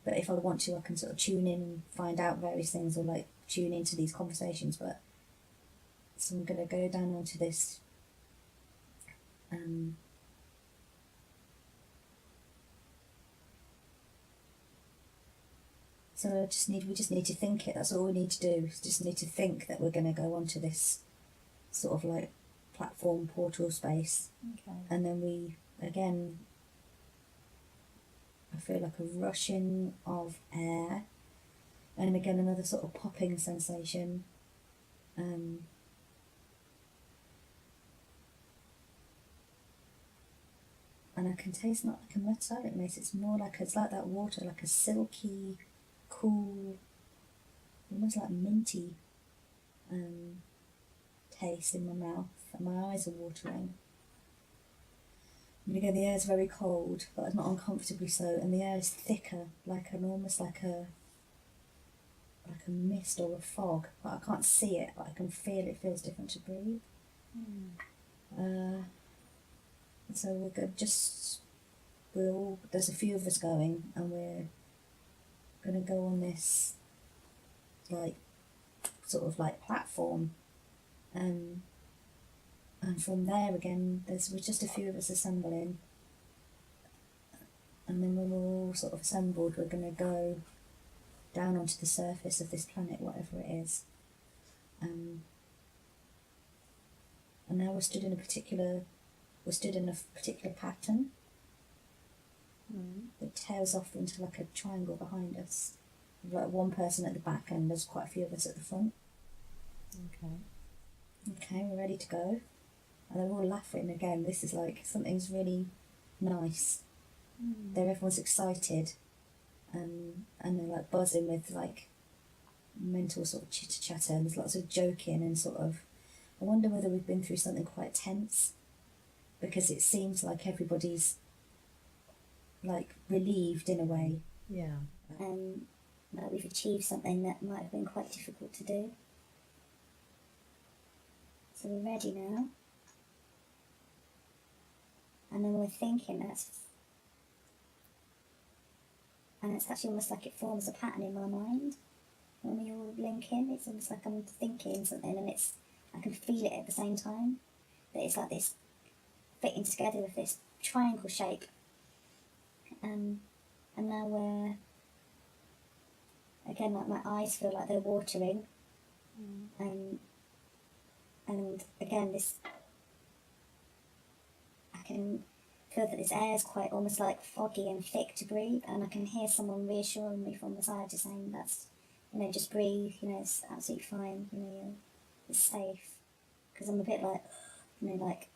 Speaker 1: But if I want to, I can sort of tune in and find out various things, or like tune into these conversations. But so I'm going to go down onto this so we just need to think it. That's all we need to do. Just need to think that we're going to go onto this sort of like platform portal space.
Speaker 2: Okay.
Speaker 1: And then we, again, I feel like a rushing of air, and again another sort of popping sensation. And I can taste not like a metallic taste, it's more like, it's like that water, like a silky, cool, almost like minty taste in my mouth, and my eyes are watering. And again, the air is very cold, but it's not uncomfortably so, and the air is thicker, like an almost like a mist or a fog, but I can't see it, but I can feel it feels different to breathe. So we're good, there's a few of us going, and we're going to go on this like sort of like platform, and from there again we're just a few of us assembling, and then when we're all sort of assembled, we're going to go down onto the surface of this planet, whatever it is, and now we're stood in a particular pattern that tails off into like a triangle behind us, with like one person at the back, and there's quite a few of us at the front. Okay, we're ready to go. And they're all laughing again. This is like, something's really nice. Everyone's excited, and they're like buzzing with like mental sort of chitter chatter, and there's lots of joking, and sort of, I wonder whether we've been through something quite tense, because it seems like everybody's like relieved in a way.
Speaker 2: Yeah.
Speaker 3: That we've achieved something that might have been quite difficult to do. So we're ready now. And then we're thinking and it's actually almost like it forms a pattern in my mind. When we all link in, it's almost like I'm thinking something, and I can feel it at the same time. That it's like this fitting together with this triangle shape. And now we're, again, like my eyes feel like they're watering. And again, I can feel that this air is quite almost like foggy and thick to breathe, and I can hear someone reassuring me from the side, just saying that's, just breathe, it's absolutely fine, it's safe. Because I'm a bit like, like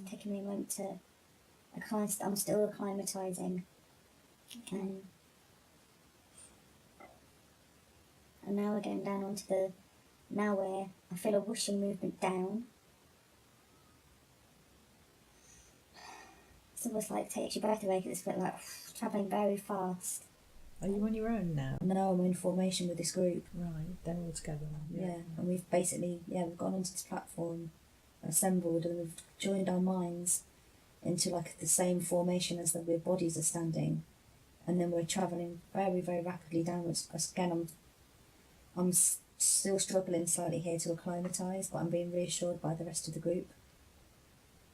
Speaker 3: taking me a moment to, I'm still acclimatizing.
Speaker 1: Okay.
Speaker 3: And now we're going down onto now where I feel a whooshing movement down. It's almost like takes your breath away because it's a bit like travelling very fast.
Speaker 2: Are you on your own now?
Speaker 1: No, I'm in formation with this group.
Speaker 2: Right, they're all together now.
Speaker 1: Yeah, and we've basically, we've gone onto this platform, assembled, and we've joined our minds into like the same formation as the bodies are standing, and then we're travelling very, very rapidly downwards. Again, I'm still struggling slightly here to acclimatise, but I'm being reassured by the rest of the group.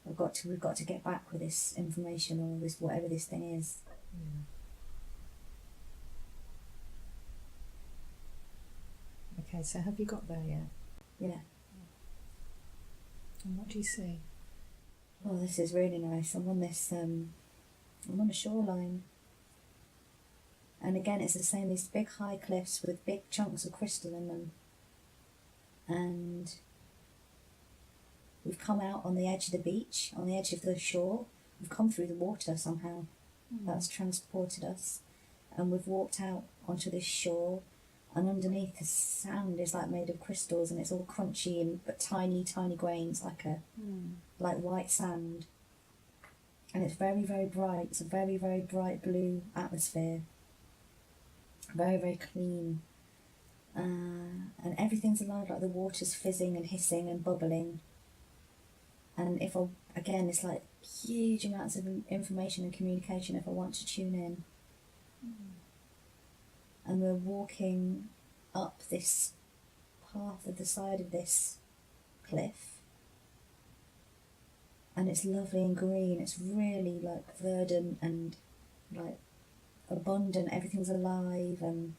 Speaker 1: We've got to get back with this information, or this whatever this thing is.
Speaker 2: Yeah. Okay, so have you got there yet?
Speaker 1: Yeah.
Speaker 2: And what do you see?
Speaker 1: Oh, this is really nice. I'm on this. I'm on a shoreline. And again, it's the same. These big high cliffs with big chunks of crystal in them. And we've come out on the edge of the beach, on the edge of the shore. We've come through the water somehow. That's transported us. And we've walked out onto this shore. And underneath the sand is like made of crystals, and it's all crunchy and but tiny, tiny grains, like white sand. And it's very, very bright. It's a very, very bright blue atmosphere. Very, very clean. And everything's alive, like the water's fizzing and hissing and bubbling. And again, it's like huge amounts of information and communication if I want to tune in. And we're walking up this path at the side of this cliff. And it's lovely and green. It's really like verdant and like abundant. Everything's alive, and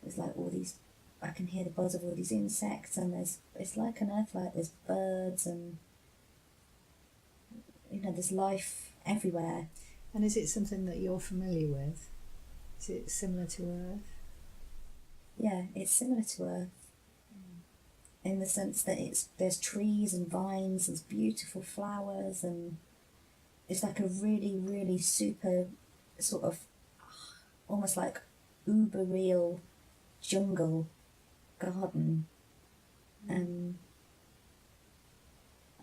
Speaker 1: there's like all these, I can hear the buzz of all these insects, and it's like an earth, like there's birds, and there's life everywhere.
Speaker 2: And is it something that you're familiar with? Is it similar to Earth?
Speaker 1: Yeah, it's similar to Earth. In the sense that there's trees and vines, there's beautiful flowers, and it's like a really, really super sort of almost like uber real jungle garden. It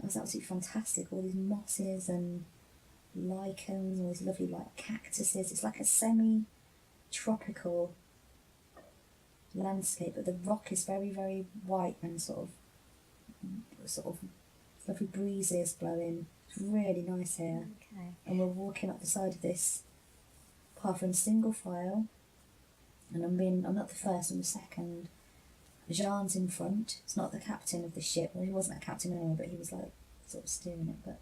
Speaker 1: was absolutely fantastic. All these mosses and lichens, all these lovely like cactuses. It's like a semi-tropical landscape, but the rock is very, very white and sort of lovely breezes blowing. It's really nice here.
Speaker 3: Okay.
Speaker 1: And we're walking up the side of this path in single file, and I'm not the first, I'm the second. Jean's in front. It's not the captain of the ship. Well, he wasn't a captain anyway, but he was like sort of steering it. But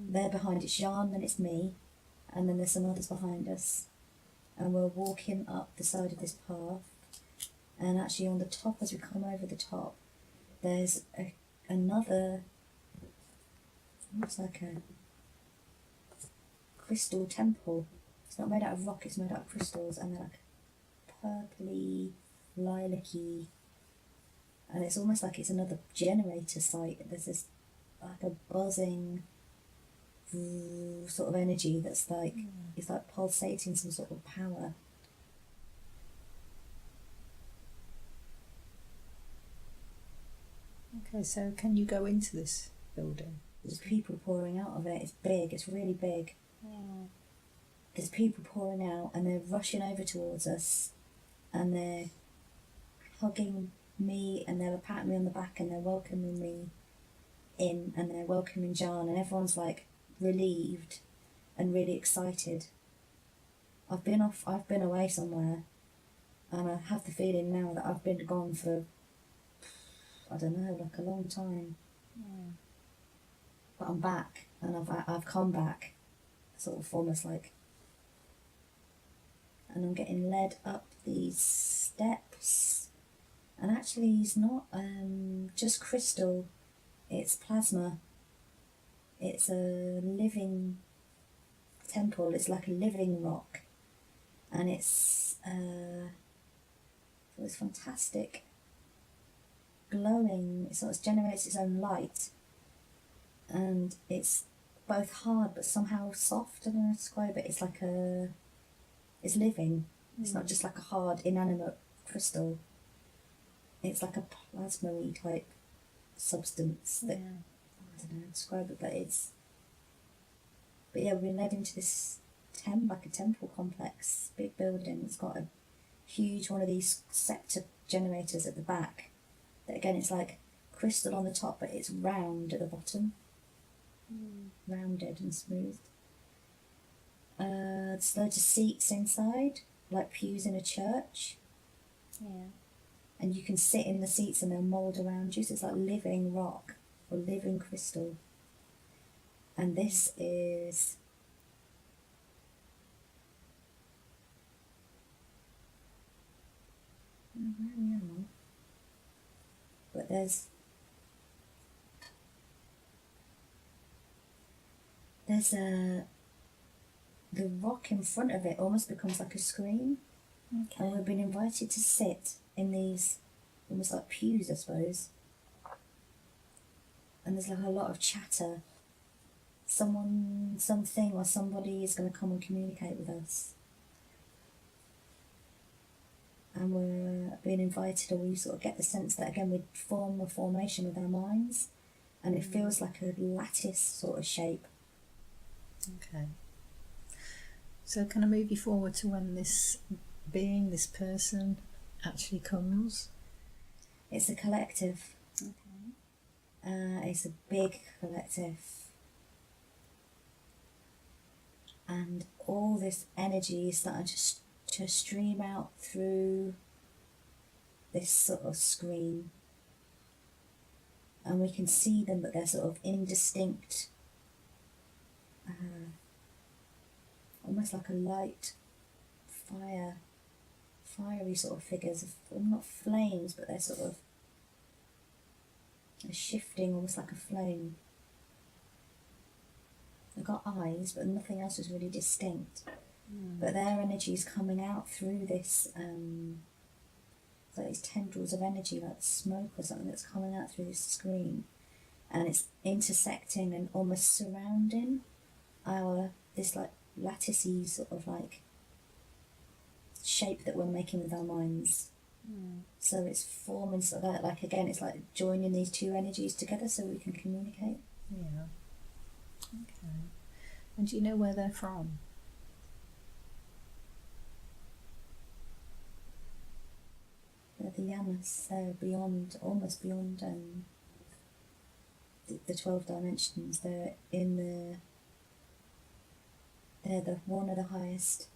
Speaker 1: they're behind. It's Jean, then it's me, and then there's some others behind us. And we're walking up the side of this path. And actually on the top, as we come over the top, there's another, looks like a crystal temple. It's not made out of rock, it's made out of crystals, and they're like purpley, lilac-y, and it's almost like it's another generator site. There's this like a buzzing sort of energy that's like, it's like pulsating some sort of power.
Speaker 2: Okay, so can you go into this building?
Speaker 1: There's people pouring out of it. It's big, it's really big.
Speaker 3: Yeah.
Speaker 1: There's people pouring out, and they're rushing over towards us, and they're hugging me, and they're patting me on the back, and they're welcoming me in, and they're welcoming John, and everyone's like relieved and really excited. I've been away somewhere, and I have the feeling now that I've been gone for, I don't know, like a long time. But I'm back, and I've come back, sort of almost like, and I'm getting led up these steps, and actually it's not just crystal, it's plasma. It's a living temple. It's like a living rock, and it's fantastic, glowing. It sort of generates its own light, and it's both hard but somehow soft. I don't know how to describe it. It's like it's living. It's not just like a hard, inanimate crystal. It's like a plasma-y type substance that, I don't know how to describe it, but yeah, we've been led into this like a temple complex, big building. It's got a huge one of these sector generators at the back. That again, it's like crystal on the top, but it's round at the bottom. Rounded and smooth. There's loads of seats inside, like pews in a church.
Speaker 3: Yeah.
Speaker 1: And you can sit in the seats and they'll mould around you. So it's like living rock or living crystal. And this is where we are. But there's the rock in front of it almost becomes like a screen.
Speaker 3: Okay.
Speaker 1: And we've been invited to sit in these almost like pews, I suppose. And there's like a lot of chatter. Something or somebody is going to come and communicate with us. And we're being invited, or we sort of get the sense that again we form a formation with our minds, and it feels like a lattice sort of shape.
Speaker 2: Okay. So can I move you forward to when this being, this person, actually comes?
Speaker 1: It's a collective.
Speaker 3: Okay.
Speaker 1: It's a big collective. And all this energy is starting to stream out through this sort of screen. And we can see them, but they're sort of indistinct. Almost like a light, fiery sort of figures. Not flames, but they're sort of shifting, almost like a flame. They've got eyes, but nothing else is really distinct. But their energy is coming out through this, it's like these tendrils of energy, like smoke or something that's coming out through this screen. And it's intersecting and almost surrounding this like latticey sort of like shape that we're making with our minds. So it's forming sort of like again, it's like joining these two energies together so we can communicate.
Speaker 2: Yeah. Okay. And do you know where they're from?
Speaker 1: They're the Yanas. They're almost beyond the 12 dimensions. They're one of the highest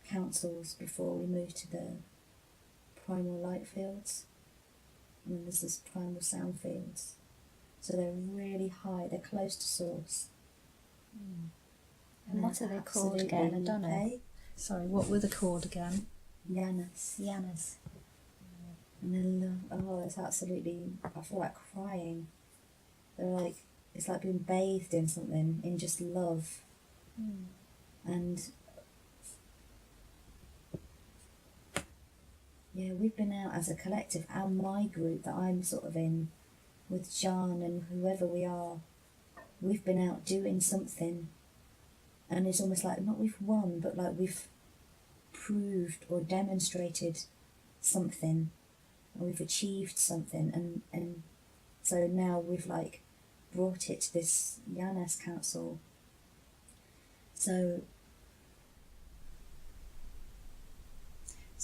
Speaker 1: councils before we move to the primal light fields, and then there's this primal sound fields. So they're really high. They're close to source.
Speaker 3: And what are they called again? I don't know.
Speaker 2: Sorry, what were they called again?
Speaker 1: Yanas.
Speaker 3: Yanas.
Speaker 1: And they're it's absolutely, I feel like crying. They're like, it's like being bathed in something, in just love. And yeah, we've been out as a collective, and my group that I'm sort of in, with John and whoever we are, we've been out doing something, and it's almost like, not we've won, but like we've proved or demonstrated something, or we've achieved something, and so now we've like brought it to this Yanas council. So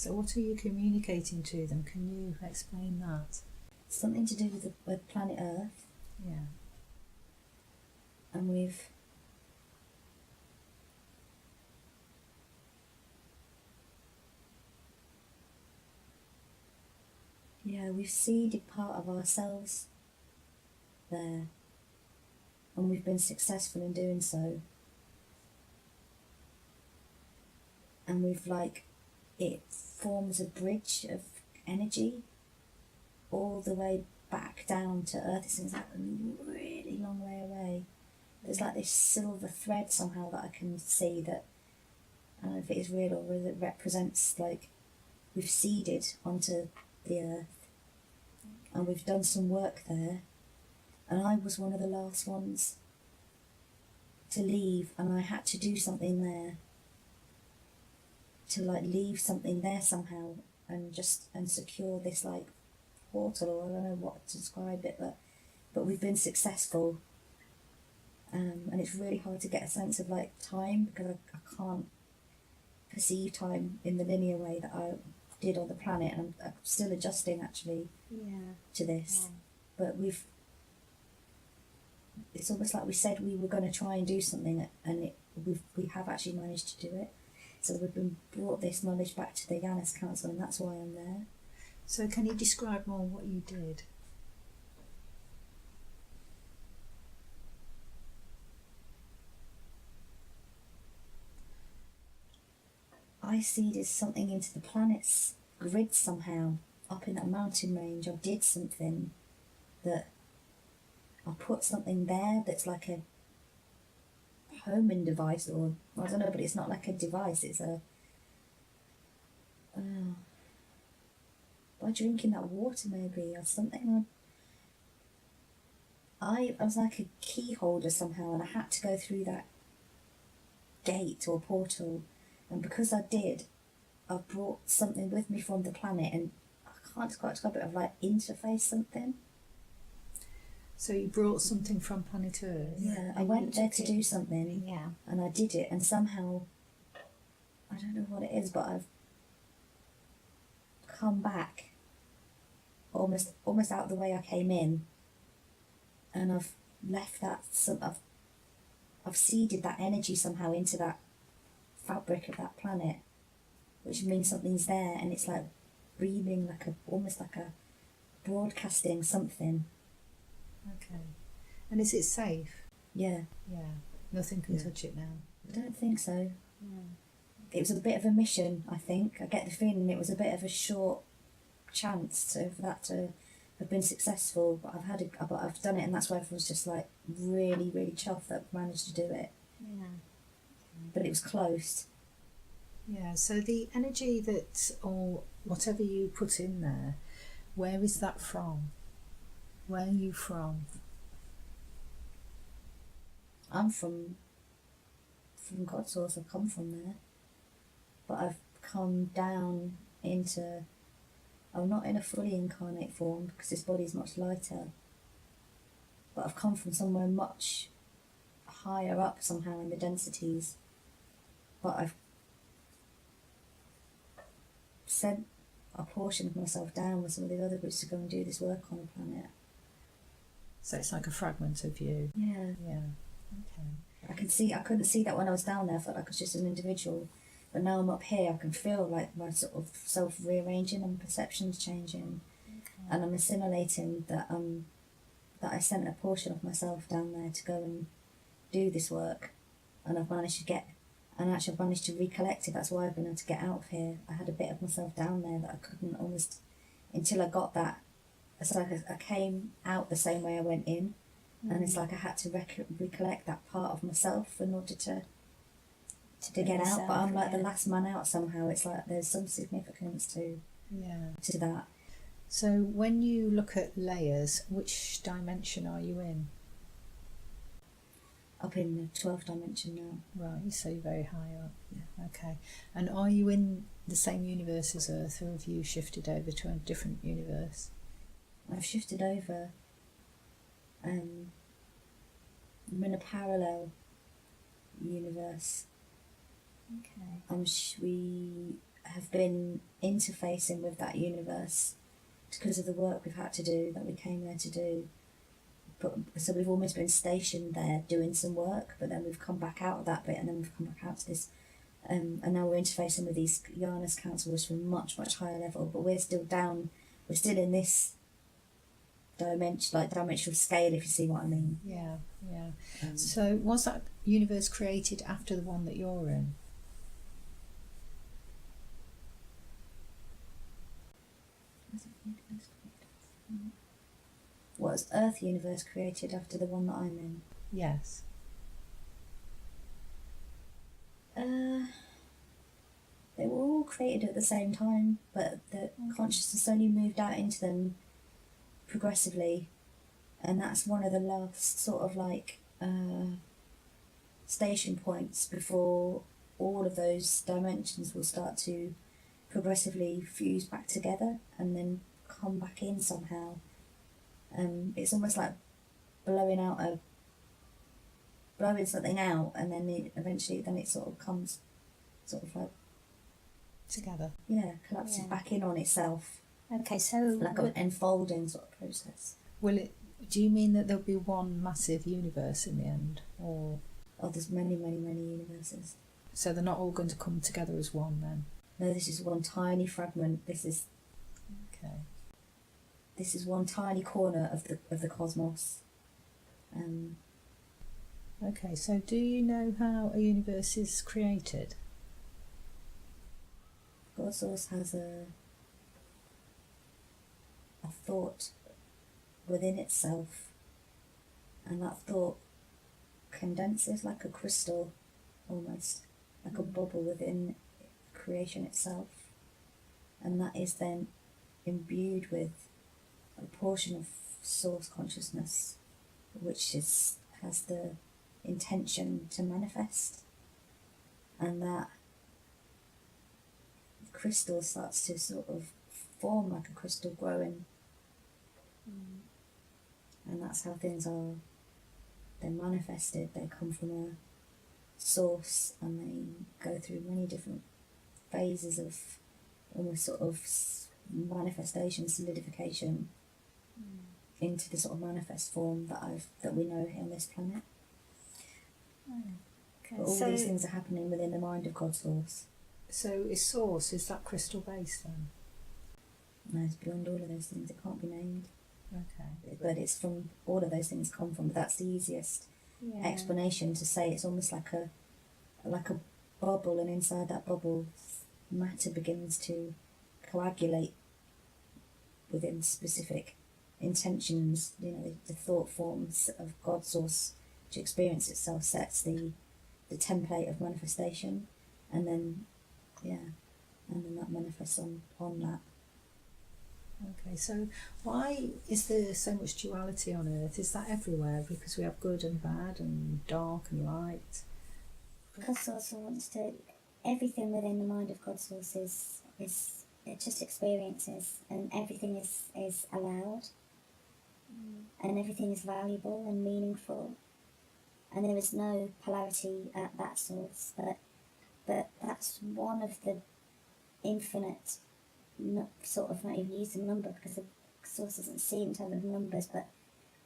Speaker 2: what are you communicating to them? Can you explain that?
Speaker 1: something to do with planet Earth,
Speaker 2: Yeah.
Speaker 1: and we've seeded part of ourselves there, and we've been successful in doing so. And we've it forms a bridge of energy all the way back down to Earth. It seems like a really long way away, There's like this silver thread somehow that I can see that, I don't know if it is real or whether it represents like we've seeded onto the earth and we've done some work there, and I was one of the last ones to leave, and I had to do something there to like leave something there somehow and secure this like portal, or I don't know what to describe it, but we've been successful, and it's really hard to get a sense of like time because I can't perceive time in the linear way that I did on the planet, and I'm still adjusting actually to this. But it's almost like we said we were going to try and do something, and we have actually managed to do it. So we've been brought this knowledge back to the Yanas Council, and that's why I'm there.
Speaker 2: So can you describe more what you did?
Speaker 1: I seeded something into the planet's grid somehow, up in that mountain range. I did something that I put something there that's like a homing device, or I don't know, but it's not like a device, it's a by drinking that water maybe, or something. I was like a key holder somehow, and I had to go through that gate or portal, and because I did, I brought something with me from the planet, and I can't quite describe it, I've like interface something.
Speaker 2: So you brought something from planet Earth?
Speaker 1: Yeah, I went there to do something, and I did it, and somehow, I don't know what it is, but I've come back almost out the way I came in, and I've left that, I've seeded that energy somehow into that fabric of that planet, which means something's there, and it's like breathing like almost like a broadcasting something.
Speaker 2: Okay. And is it safe?
Speaker 1: Yeah.
Speaker 2: Yeah. Nothing can touch it now?
Speaker 1: I don't think so. It was a bit of a mission, I think. I get the feeling it was a bit of a short chance for that to have been successful, but I've done it, and that's why everyone's just like really, really chuffed that I've managed to do it. But it was close.
Speaker 2: Yeah, so the energy that, or whatever you put in there, where is that from? Where are you from?
Speaker 1: I'm from God's source. I've come from there, but I've come down into, I'm not in a fully incarnate form because this body is much lighter, but I've come from somewhere much higher up somehow in the densities, but I've sent a portion of myself down with some of the other groups to go and do this work on the planet.
Speaker 2: So it's like a fragment of you.
Speaker 1: Yeah.
Speaker 2: Okay.
Speaker 1: I couldn't see that when I was down there. I felt like I was just an individual, but now I'm up here, I can feel like my sort of self rearranging and perceptions changing, and I'm assimilating that I sent a portion of myself down there to go and do this work, and I've managed to recollect it. That's why I've been able to get out of here. I had a bit of myself down there that I couldn't almost, until I got that. It's like I came out the same way I went in, and it's like I had to recollect that part of myself in order to get out. But I'm like the last man out somehow. It's like there's some significance to that.
Speaker 2: So when you look at layers, which dimension are you in?
Speaker 1: Up in the 12th dimension now.
Speaker 2: Right, so you're very high up. Yeah. Okay. And are you in the same universe as Earth, or have you shifted over to a different universe?
Speaker 1: I've shifted over. I'm in a parallel universe.
Speaker 3: Okay.
Speaker 1: We have been interfacing with that universe because of the work we've had to do, that we came there to do. So we've almost been stationed there doing some work, but then we've come back out of that bit, and then we've come back out to this, and now we're interfacing with these Yanas councils from much, much higher level, but we're still in this dimension, like dimensional scale, if you see what I mean.
Speaker 2: Yeah. So was that universe created after the one that you're in?
Speaker 1: Was Earth universe created after the one that I'm in?
Speaker 2: Yes.
Speaker 1: They were all created at the same time, but the consciousness only moved out into them progressively, and that's one of the last sort of like station points before all of those dimensions will start to progressively fuse back together and then come back in somehow. It's almost like blowing something out, and then eventually it sort of comes sort of like
Speaker 2: Together.
Speaker 1: Yeah, collapses
Speaker 3: Yeah.
Speaker 1: back in on itself,
Speaker 2: Okay, so
Speaker 1: like an enfolding sort of process.
Speaker 2: do you mean that there'll be one massive universe in the end, or
Speaker 1: Oh, there's many, many, many universes.
Speaker 2: so they're not all going to come together as one then?
Speaker 1: No, this is one tiny fragment. This is one tiny corner of the cosmos.
Speaker 2: Okay, so do you know how a universe is created?
Speaker 1: God Source has a thought within itself, and that thought condenses like a crystal, almost like a bubble within creation itself, and that is then imbued with a portion of source consciousness, which has the intention to manifest, and that crystal starts to sort of form like a crystal growing, and that's how things are. They're manifested. They come from a source, and they go through many different phases of almost sort of manifestation, solidification, into the sort of manifest form that we know here on this planet.
Speaker 3: Okay.
Speaker 1: But all these things are happening within the mind of God Source.
Speaker 2: So is that crystal base then?
Speaker 1: No, it's beyond all of those things. It can't be named.
Speaker 2: Okay.
Speaker 1: But it's from all of those things come from. That's the easiest explanation to say. It's almost like a bubble, and inside that bubble, matter begins to coagulate within specific intentions. You know, the thought forms of God Source to experience itself sets the template of manifestation, and then that manifests on that.
Speaker 2: Okay, so why is there so much duality on Earth? Is that everywhere? Because we have good and bad and dark and light?
Speaker 3: God Source wants to, everything within the mind of God Source is it just experiences, and everything is allowed, and everything is valuable and meaningful, and there is no polarity at that source, but that's one of the infinite, not even use the number because the source doesn't see in terms of numbers, but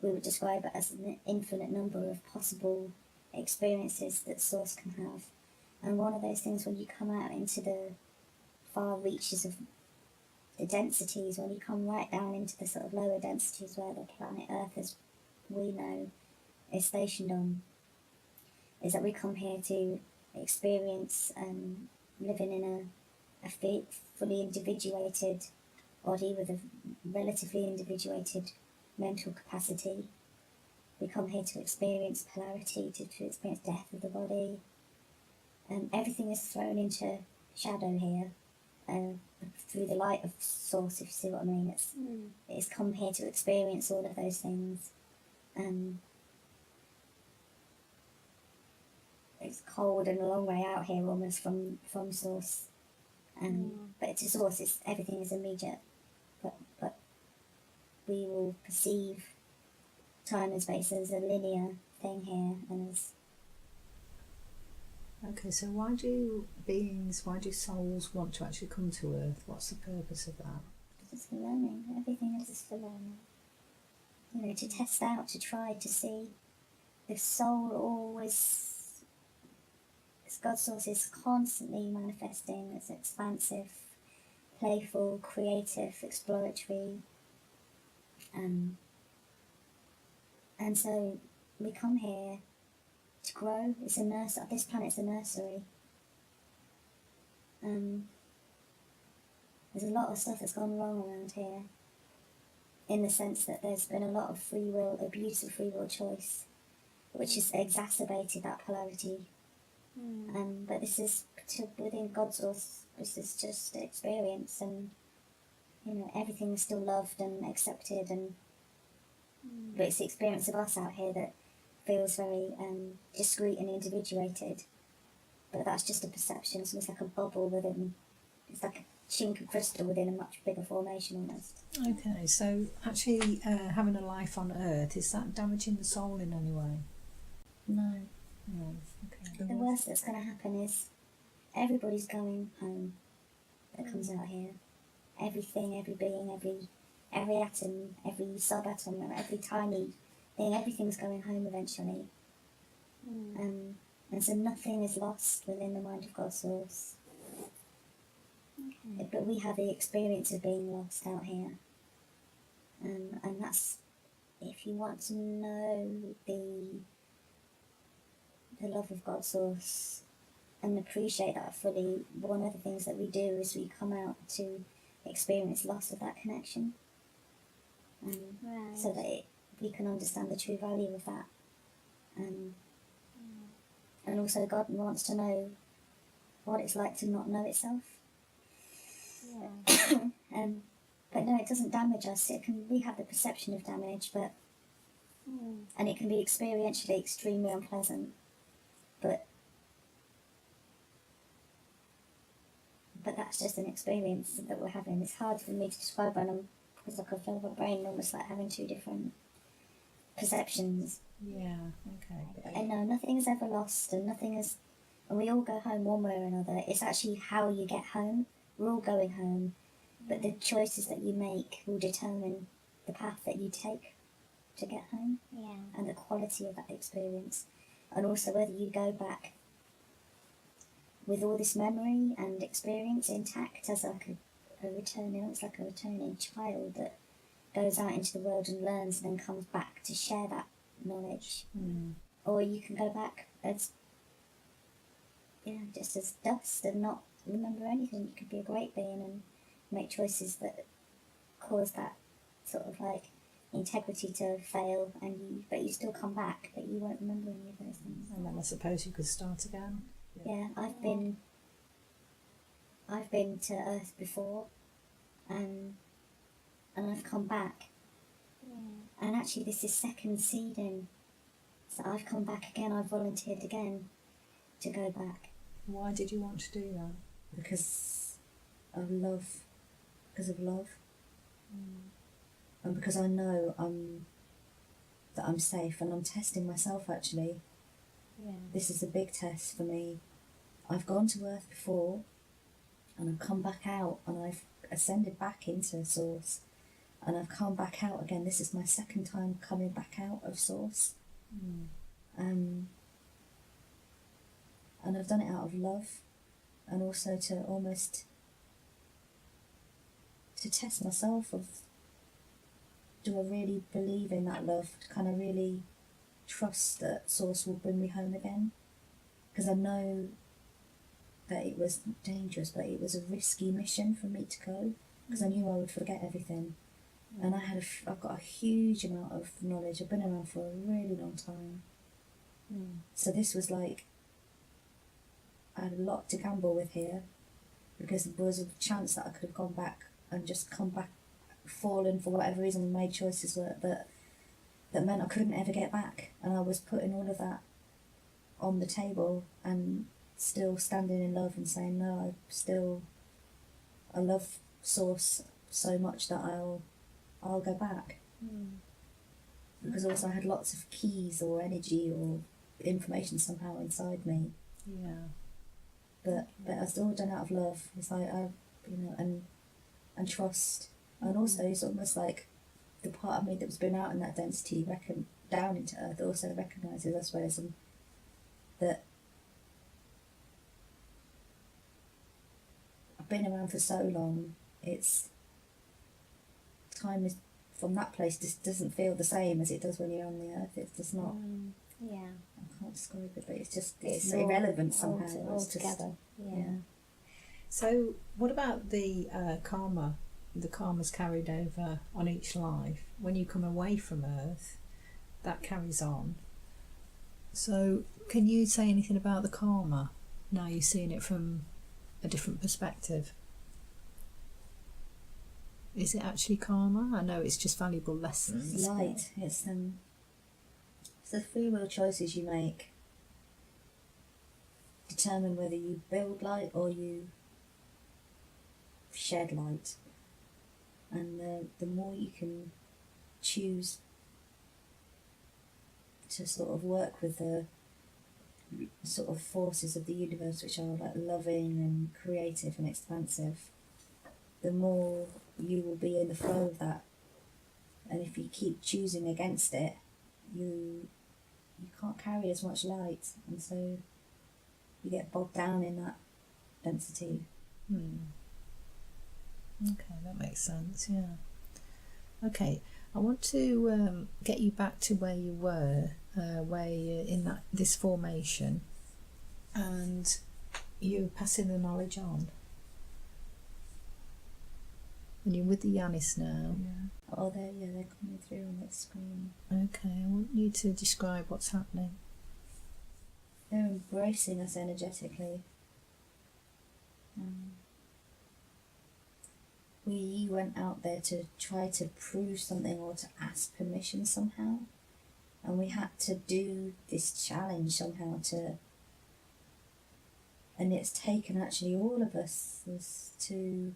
Speaker 3: we would describe it as an infinite number of possible experiences that source can have. And one of those things, when you come out into the far reaches of the densities, when you come right down into the sort of lower densities where the planet Earth, as we know, is stationed on, is that we come here to experience living in a fully individuated body with a relatively individuated mental capacity. We come here to experience polarity, to experience death of the body. Everything is thrown into shadow here through the light of source, if you see what I mean. It's come here to experience all of those things. It's cold and a long way out here almost from source. But to source, everything is immediate. But we will perceive time and space as a linear thing here, and as
Speaker 2: Okay, so why do souls want to actually come to Earth? What's the purpose of that?
Speaker 3: it's for learning. Everything else is for learning. You know, to test out, to try to see. The soul always, God's Source is constantly manifesting. It's expansive, playful, creative, exploratory. And so we come here to grow. It's a nursery. This planet's a nursery. There's a lot of stuff that's gone wrong around here, in the sense that there's been a lot of free will, abuse of free will choice, which has exacerbated that polarity But this is within God's source. This is just experience, and everything is still loved and accepted, and but it's the experience of us out here that feels very discreet and individuated. But that's just a perception. So it's like a bubble within. It's like a chink of crystal within a much bigger formation almost.
Speaker 2: Okay, so actually having a life on Earth, is that damaging the soul in any way?
Speaker 1: No.
Speaker 2: No. Okay.
Speaker 3: The worst that's going to happen is everybody's going home that comes out here. Everything, every being, every atom, every subatom, every tiny thing, everything's going home eventually. And so nothing is lost within the mind of God's source. But we have the experience of being lost out here. And that's, if you want to know the love of God's source and appreciate that fully, one of the things that we do is we come out to experience loss of that connection. So that we can understand the true value of that. And also God wants to know what it's like to not know itself. But no, it doesn't damage us. We have the perception of damage, and it can be experientially extremely unpleasant. But that's just an experience that we're having. It's hard for me to describe because I can feel my brain almost like having two different perceptions.
Speaker 2: Yeah, okay.
Speaker 3: And no, nothing is ever lost, and we all go home one way or another. It's actually how you get home. We're all going home, but the choices that you make will determine the path that you take to get home, and the quality of that experience, and also whether you go back with all this memory and experience intact as like a returning, it's like a returning child that goes out into the world and learns and then comes back to share that knowledge. Or you can go back as just as dust and not remember anything. You could be a great being and make choices that cause that sort of like integrity to fail, but you still come back, but you won't remember any of those things.
Speaker 2: And then I suppose you could start again.
Speaker 3: Yeah, I've been to Earth before, and I've come back. And actually this is second seeding. So I've come back again, I've volunteered again to go back.
Speaker 2: Why did you want to do that?
Speaker 1: Because of love. And because I know that I'm safe, and I'm testing myself actually. This is a big test for me. I've gone to Earth before, and I've come back out, and I've ascended back into Source, and I've come back out again. This is my second time coming back out of Source. And I've done it out of love, and also to almost to test myself of, do I really believe in that love? Can I really trust that Source will bring me home again? Because I know that it was dangerous, but it was a risky mission for me to go, because I knew I would forget everything. And I've got a huge amount of knowledge. I've been around for a really long time. So this was like, I had a lot to gamble with here, because there was a chance that I could have gone back and just come back, fallen for whatever reason, and made choices that meant I couldn't ever get back. And I was putting all of that on the table and still standing in love and saying, no, I love Source so much that I'll go back. Because also I had lots of keys or energy or information somehow inside me. But it's all done out of love. It's like and trust. And also it's almost like the part of me that's been out in that density, down into Earth, also recognises, I suppose, that I've been around for so long. Time is from that place just doesn't feel the same as it does when you're on the Earth. It's just not. I can't describe it, but it's irrelevant somehow.
Speaker 3: All together.
Speaker 2: So what about the karma? The karma's carried over on each life. When you come away from Earth, that carries on. So can you say anything about the karma? Now you're seeing it from a different perspective. Is it actually karma? I know it's just valuable lessons.
Speaker 1: It's light. It's the free will choices you make determine whether you build light or you shed light. And the more you can choose to sort of work with the sort of forces of the universe, which are like loving and creative and expansive, the more you will be in the flow of that. And if you keep choosing against it, you can't carry as much light, and so you get bogged down in that density.
Speaker 2: Okay, that makes sense, yeah. Okay, I want to get you back to where you were, where you're in this formation, and you're passing the knowledge on. And you're with the Yanis now.
Speaker 1: Yeah. Oh, they're coming through on that screen.
Speaker 2: Okay, I want you to describe what's happening.
Speaker 1: They're embracing us energetically. We went out there to try to prove something or to ask permission somehow, and we had to do this challenge somehow and it's taken actually all of us to,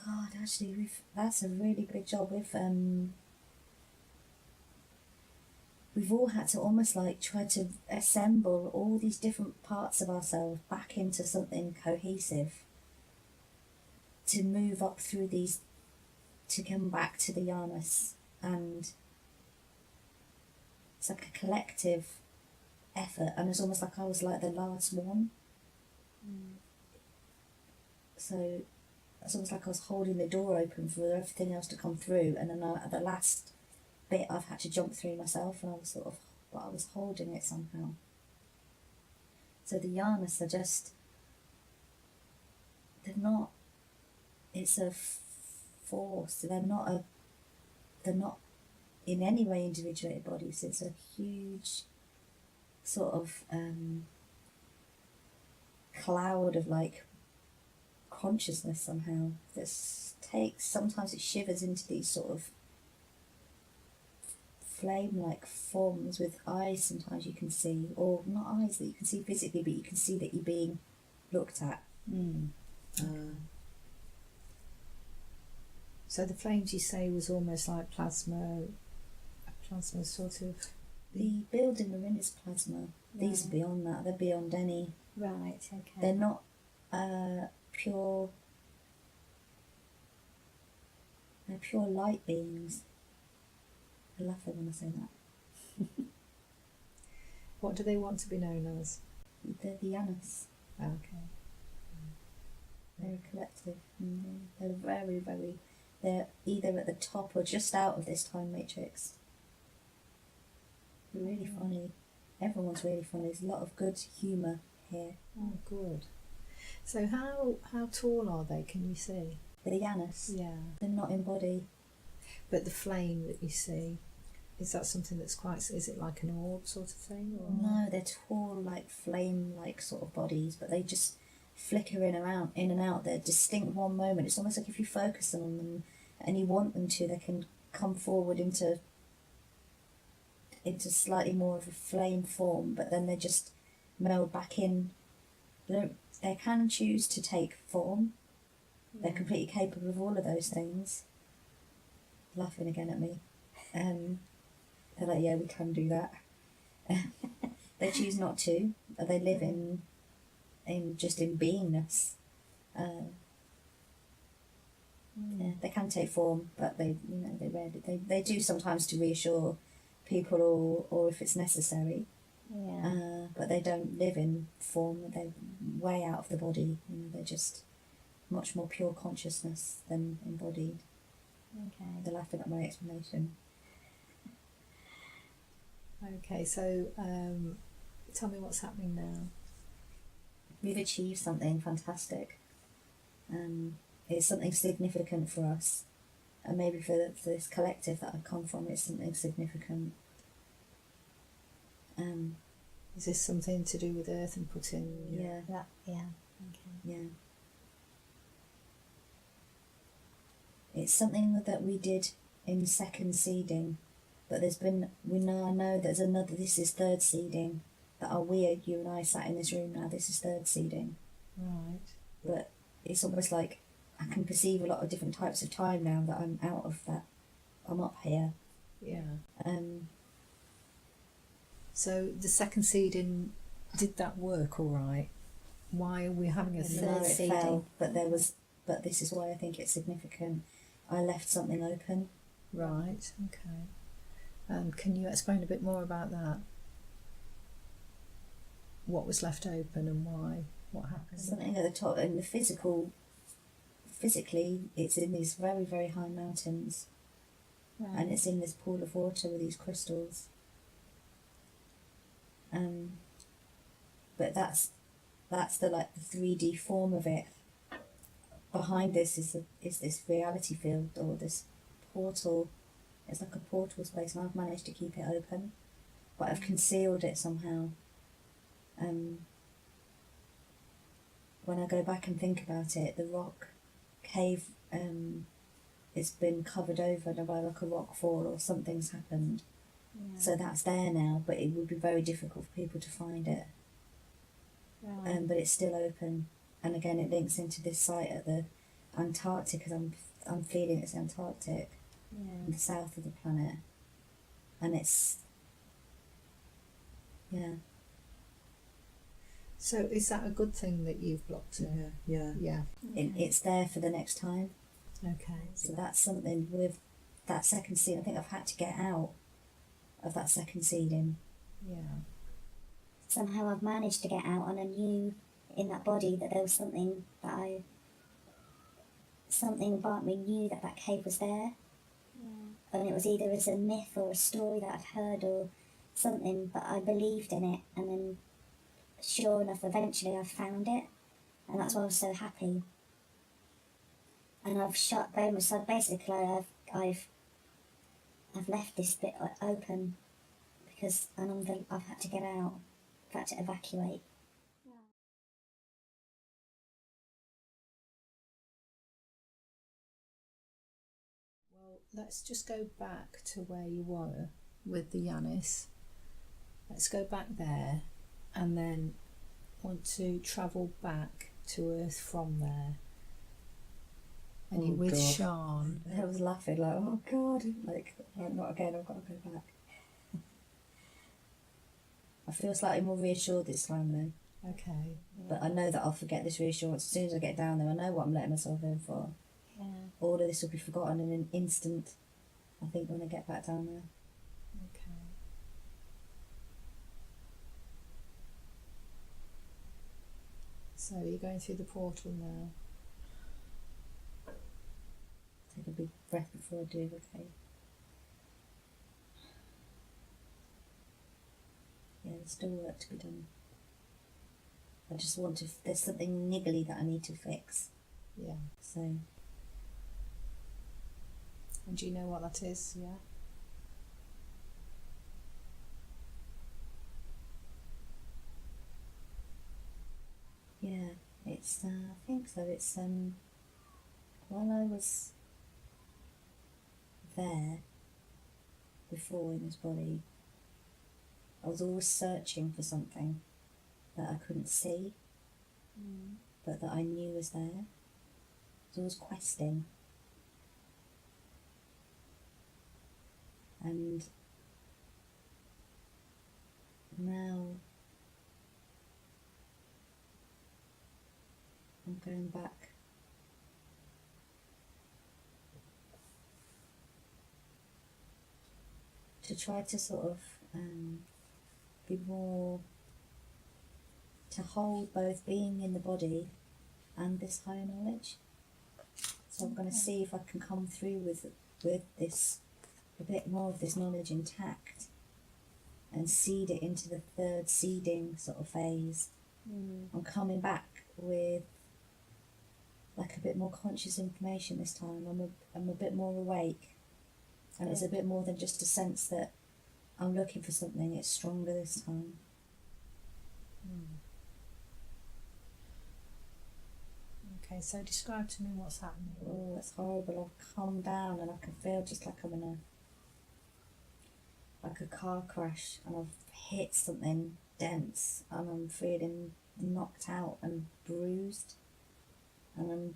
Speaker 1: God, actually that's a really big job. We've all had to almost like try to assemble all these different parts of ourselves back into something cohesive, to move up through these, to come back to the Yanas. And it's like a collective effort, and it's almost like I was like the last one. So it's almost like I was holding the door open for everything else to come through, and then at the last bit I've had to jump through myself, and I was holding it somehow. So the Yanas are just, they're not, it's a force. They're not in any way individuated bodies. It's a huge sort of cloud of like consciousness somehow that sometimes it shivers into these sort of flame-like forms with eyes sometimes you can see, or not eyes that you can see physically, but you can see that you're being looked at.
Speaker 2: So the flames, you say, was almost like plasma sort of...
Speaker 1: The building we're in is plasma. These are beyond that. They're beyond any...
Speaker 3: Right, okay.
Speaker 1: They're not pure... They're pure light beings. I love it when I say that.
Speaker 2: What do they want to be known as?
Speaker 1: They're the Yanas.
Speaker 2: Okay.
Speaker 1: They're a collective. They're very, very... They're either at the top or just out of this time matrix. They're really funny. Everyone's really funny. There's a lot of good humour here.
Speaker 2: Oh, good. So how tall are they, can you see?
Speaker 1: The Yanas.
Speaker 2: Yeah.
Speaker 1: They're not in body.
Speaker 2: But the flame that you see, is that something that's quite... Is it like an orb sort of thing? Or?
Speaker 1: No, they're tall, like flame-like sort of bodies, but they just flicker in and out. They're distinct one moment. It's almost like if you focus on them and you want them to, they can come forward into slightly more of a flame form, but then they just meld back in. They can choose to take form. They're completely capable of all of those things. Laughing again at me. They're like, yeah, we can do that. They choose not to. They live in beingness. Yeah, they can take form, but they they do sometimes to reassure people or if it's necessary.
Speaker 3: Yeah.
Speaker 1: But they don't live in form. They're way out of the body. They're just much more pure consciousness than embodied.
Speaker 3: Okay.
Speaker 1: They're laughing at my explanation.
Speaker 2: Okay, so tell me what's happening now.
Speaker 1: We've achieved something fantastic. It's something significant for us, and maybe for this collective that I've come from, it's something significant.
Speaker 2: Is this something to do with earth and putting?
Speaker 1: Yeah.
Speaker 3: That, yeah. Okay.
Speaker 1: Yeah. It's something that we did in second seeding, but we now know there's another, this is third seeding, that are weird. You and I sat in this room now, this is third seeding.
Speaker 2: Right.
Speaker 1: But it's almost like I can perceive a lot of different types of time now that I'm out of that, I'm up here.
Speaker 2: Yeah.
Speaker 1: Um,
Speaker 2: So the second seeding, did that work all right? Why are we having a
Speaker 1: no,
Speaker 2: third
Speaker 1: it
Speaker 2: seeding?
Speaker 1: fell, but but this is why I think it's significant. I left something open.
Speaker 2: Right, okay. Can you explain a bit more about that? What was left open and why? What happened?
Speaker 1: Something at the top, and physically, it's in these very, very high mountains, and it's in this pool of water with these crystals. But that's the like the 3D form of it. Behind this is this reality field, or this portal. It's like a portal space, and I've managed to keep it open, but I've concealed it somehow. When I go back and think about it, the rock cave, it's been covered over by like a rock fall, or something's happened. So that's there now, but it would be very difficult for people to find it. But it's still open, and again it links into this site at the Antarctic, because I'm feeling it's Antarctic, in the south of the planet, and it's
Speaker 2: So is that a good thing that you've blocked it?
Speaker 4: Yeah.
Speaker 2: Yeah.
Speaker 1: it's there for the next time.
Speaker 2: Okay.
Speaker 1: So that's something with that second seed. I think I've had to get out of that second seeding.
Speaker 2: Yeah.
Speaker 3: Somehow I've managed to get out, and I knew in that body that there was something something about me knew that cave was there. And it was either as a myth or a story that I'd heard or something, but I believed in it, and then sure enough, eventually I found it, and that's why I was so happy. And I've shut very much, so basically I've left this bit open, because I've had to get out, I've had to evacuate.
Speaker 2: Well, let's just go back to where you were with the Yanis. Let's go back there, and then want to travel back to Earth from there. And you're with
Speaker 1: God.
Speaker 2: Sean.
Speaker 1: I was laughing like, oh God, like, right, not again, I've got to go back. I feel slightly more reassured this time though,
Speaker 2: Okay.
Speaker 1: but I know that I'll forget this reassurance as soon as I get down there. I know what I'm letting myself in for.
Speaker 3: Yeah.
Speaker 1: All of this will be forgotten in an instant, I think, when I get back down there.
Speaker 2: Okay. So you're going through the portal now.
Speaker 1: Take a big breath before I do, okay? Yeah, there's still work to be done. I just want to, there's something niggly that I need to fix.
Speaker 2: Yeah.
Speaker 1: So,
Speaker 2: And do you know what that is? Yeah.
Speaker 1: yeah, it's, I think so. It's, while I was there before in this body, I was always searching for something that I couldn't see, but that I knew was there. I was always questing. And now I'm going back to try to sort of be more, to hold both being in the body and this higher knowledge. So I'm going to see if I can come through with this, a bit more of this knowledge intact, and seed it into the third seeding sort of phase. I'm coming back with like a bit more conscious information this time. I'm a bit more awake, and it's a bit more than just a sense that I'm looking for something. It's stronger this time.
Speaker 2: Okay, so describe to me what's happening.
Speaker 1: Oh, it's horrible. I've calmed down and I can feel just like I'm in a car crash, and I've hit something dense, and I'm feeling knocked out and bruised, and I'm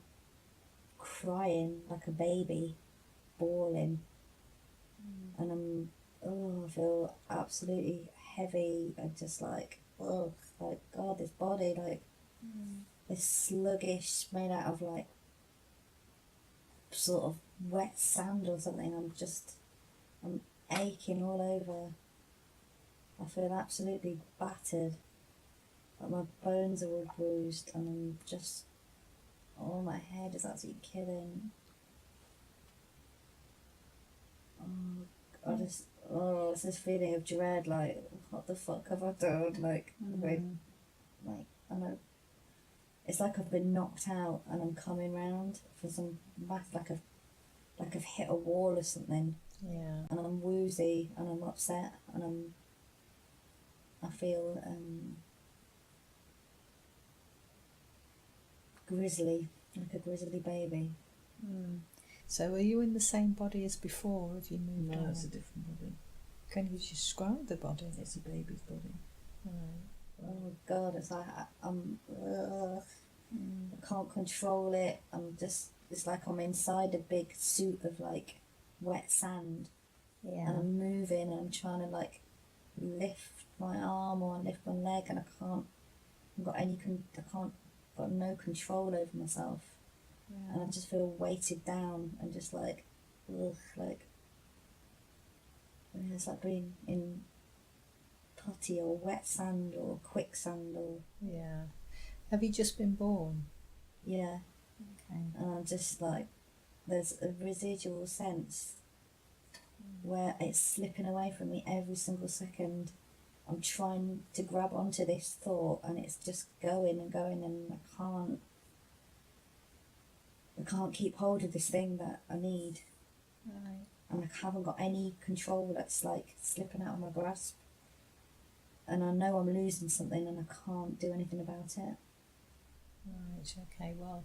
Speaker 1: crying like a baby, bawling, and I feel absolutely heavy and just like, oh, like, God, this body, like, this sluggish, made out of like sort of wet sand or something. I'm aching all over. I feel absolutely battered. Like my bones are all bruised, and I'm just, oh, my head is absolutely killing. It's this feeling of dread, like, what the fuck have I done? Like, I know, it's like I've been knocked out and I'm coming round for some math, like I've hit a wall or something.
Speaker 2: Yeah.
Speaker 1: And I'm woozy and I'm upset and I feel grizzly, like a grizzly baby.
Speaker 2: So are you in the same body as before, or have you moved on?
Speaker 1: No, it's a different body.
Speaker 2: Can you describe the body?
Speaker 1: It's a baby's body.
Speaker 2: Right.
Speaker 1: Oh God, it's like I can't control it. It's like I'm inside a big suit of like wet sand.
Speaker 2: Yeah.
Speaker 1: And I'm moving and I'm trying to like lift my arm or lift my leg, and I can't. Got no control over myself.
Speaker 2: Yeah.
Speaker 1: And I just feel weighted down and just like, ugh, like, it's like being in putty or wet sand or quicksand or,
Speaker 2: Yeah. Have you just been born?
Speaker 1: yeah.
Speaker 2: Okay.
Speaker 1: And I'm just like, there's a residual sense where it's slipping away from me every single second. I'm trying to grab onto this thought and it's just going and going, and I can't keep hold of this thing that I need.
Speaker 2: Right.
Speaker 1: And I haven't got any control. That's like slipping out of my grasp. And I know I'm losing something and I can't do anything about it.
Speaker 2: Right, okay. Well,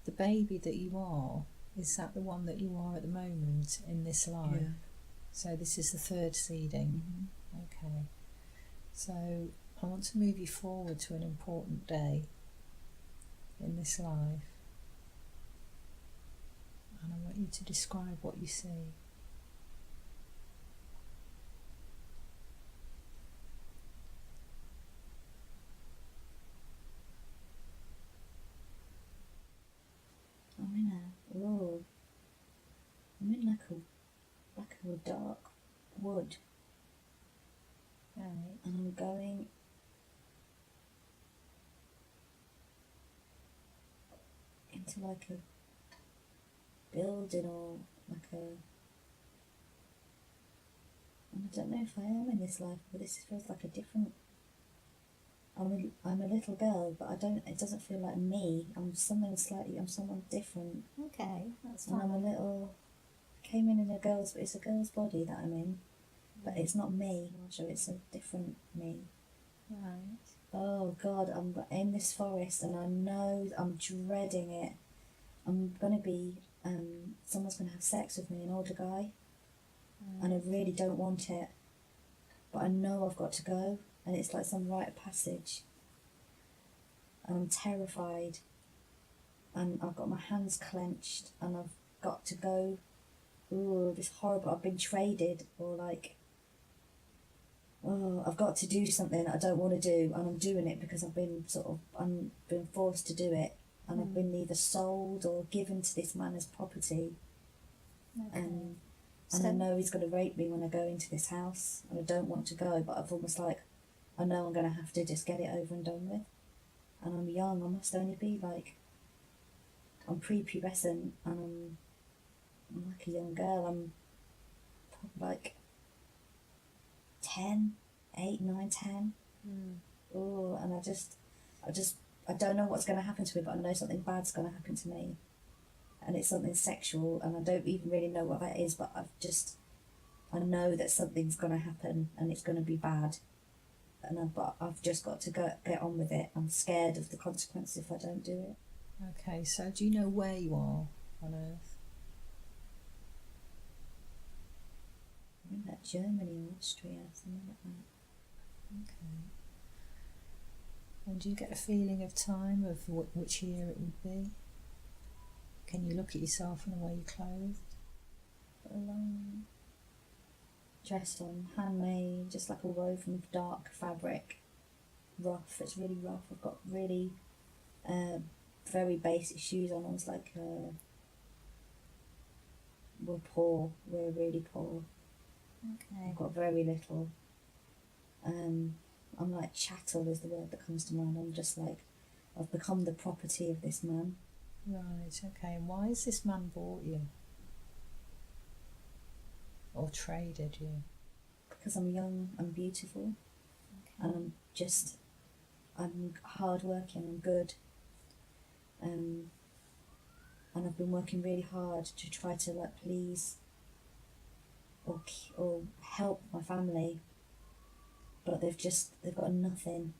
Speaker 2: the baby that you are, is that the one that you are at the moment in this life?
Speaker 1: Yeah.
Speaker 2: So this is the third seeding. Okay. So I want to move you forward to an important day in this life. And I want you to describe what you see.
Speaker 1: I'm in like a dark wood.
Speaker 2: Right.
Speaker 1: And I'm going into like a building or like I don't know if I am in this life, but this feels like a different. I'm a little girl, but it doesn't feel like me. I'm someone different.
Speaker 2: Okay, that's
Speaker 1: And
Speaker 2: fine.
Speaker 1: came in it's a girl's body that I'm in, but it's not me, so it's a different me.
Speaker 2: Right.
Speaker 1: Oh God, I'm in this forest and I know I'm dreading it. I'm gonna be, someone's gonna have sex with me, an older guy, and I really don't want it, but I know I've got to go, and it's like some rite of passage. And I'm terrified, and I've got my hands clenched, and I've got to go. Ooh, this horrible, I've been traded, or like, I've got to do something I don't want to do, and I'm doing it because I've been been forced to do it, and I've been either sold or given to this man as property.
Speaker 2: Okay.
Speaker 1: And
Speaker 2: So-
Speaker 1: I know he's going to rape me when I go into this house, and I don't want to go, but I've almost like, I know I'm going to have to just get it over and done with. And I'm young, I must only be like, I'm prepubescent, and I'm like a young girl. I'm probably like 10, 8, 9, 10. Oh, and I don't know what's going to happen to me, but I know something bad's going to happen to me. And it's something sexual, and I don't even really know what that is, but I know that something's going to happen, and it's going to be bad. but I've just got to get on with it. I'm scared of the consequences if I don't do it.
Speaker 2: Okay, so do you know where you are on Earth?
Speaker 1: I think like Germany or Austria, something like that.
Speaker 2: Okay. And do you get a feeling of time of which year it would be? Can you look at yourself in the way you're clothed?
Speaker 1: Got a long dress on, handmade, just like a woven dark fabric. Rough, it's really rough. I've got really very basic shoes on. I was like, we're poor, we're really poor.
Speaker 3: Okay.
Speaker 1: I've got very little. I'm like chattel is the word that comes to mind. I'm just like, I've become the property of this man.
Speaker 2: Right, okay. And why has this man bought you? Or traded you?
Speaker 1: Because I'm young, I'm beautiful, and I'm hard-working, I'm good. And I've been working really hard to try to like please or help my family, but they've got nothing.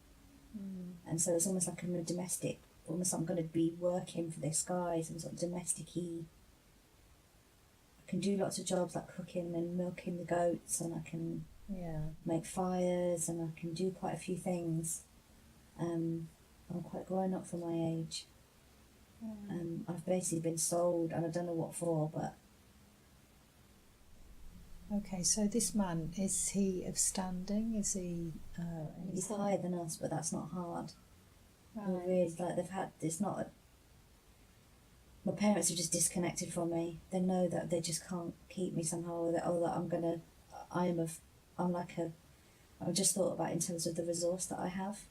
Speaker 1: And so it's almost like I'm a domestic, almost like I'm going to be working for this guy, some sort of domestic-y. I can do lots of jobs like cooking and milking the goats, and I can make fires, and I can do quite a few things. I'm quite grown up for my age. I've basically been sold, and I don't know what for, but...
Speaker 2: Okay, so this man, is he of standing? Is he...
Speaker 1: he's higher than us, but that's not hard.
Speaker 3: Right.
Speaker 1: We're really, like, it's not... My parents are just disconnected from me. They know that they just can't keep me somehow, that I've just thought about it in terms of the resource that I have.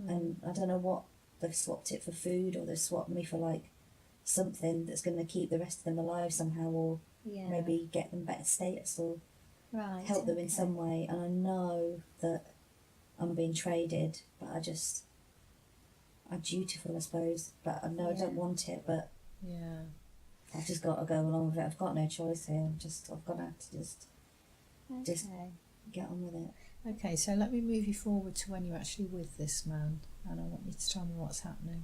Speaker 1: And I don't know what, they've swapped it for food, or they've swapped me for like something that's going to keep the rest of them alive somehow, or maybe get them better status, or help them in some way. And I know that I'm being traded, but I'm dutiful, I suppose, but I know I don't want it, but I've just got to go along with it. I've got no choice here. I've got to have to just get on with it.
Speaker 2: Okay, so let me move you forward to when you're actually with this man, and I want you to tell me what's happening.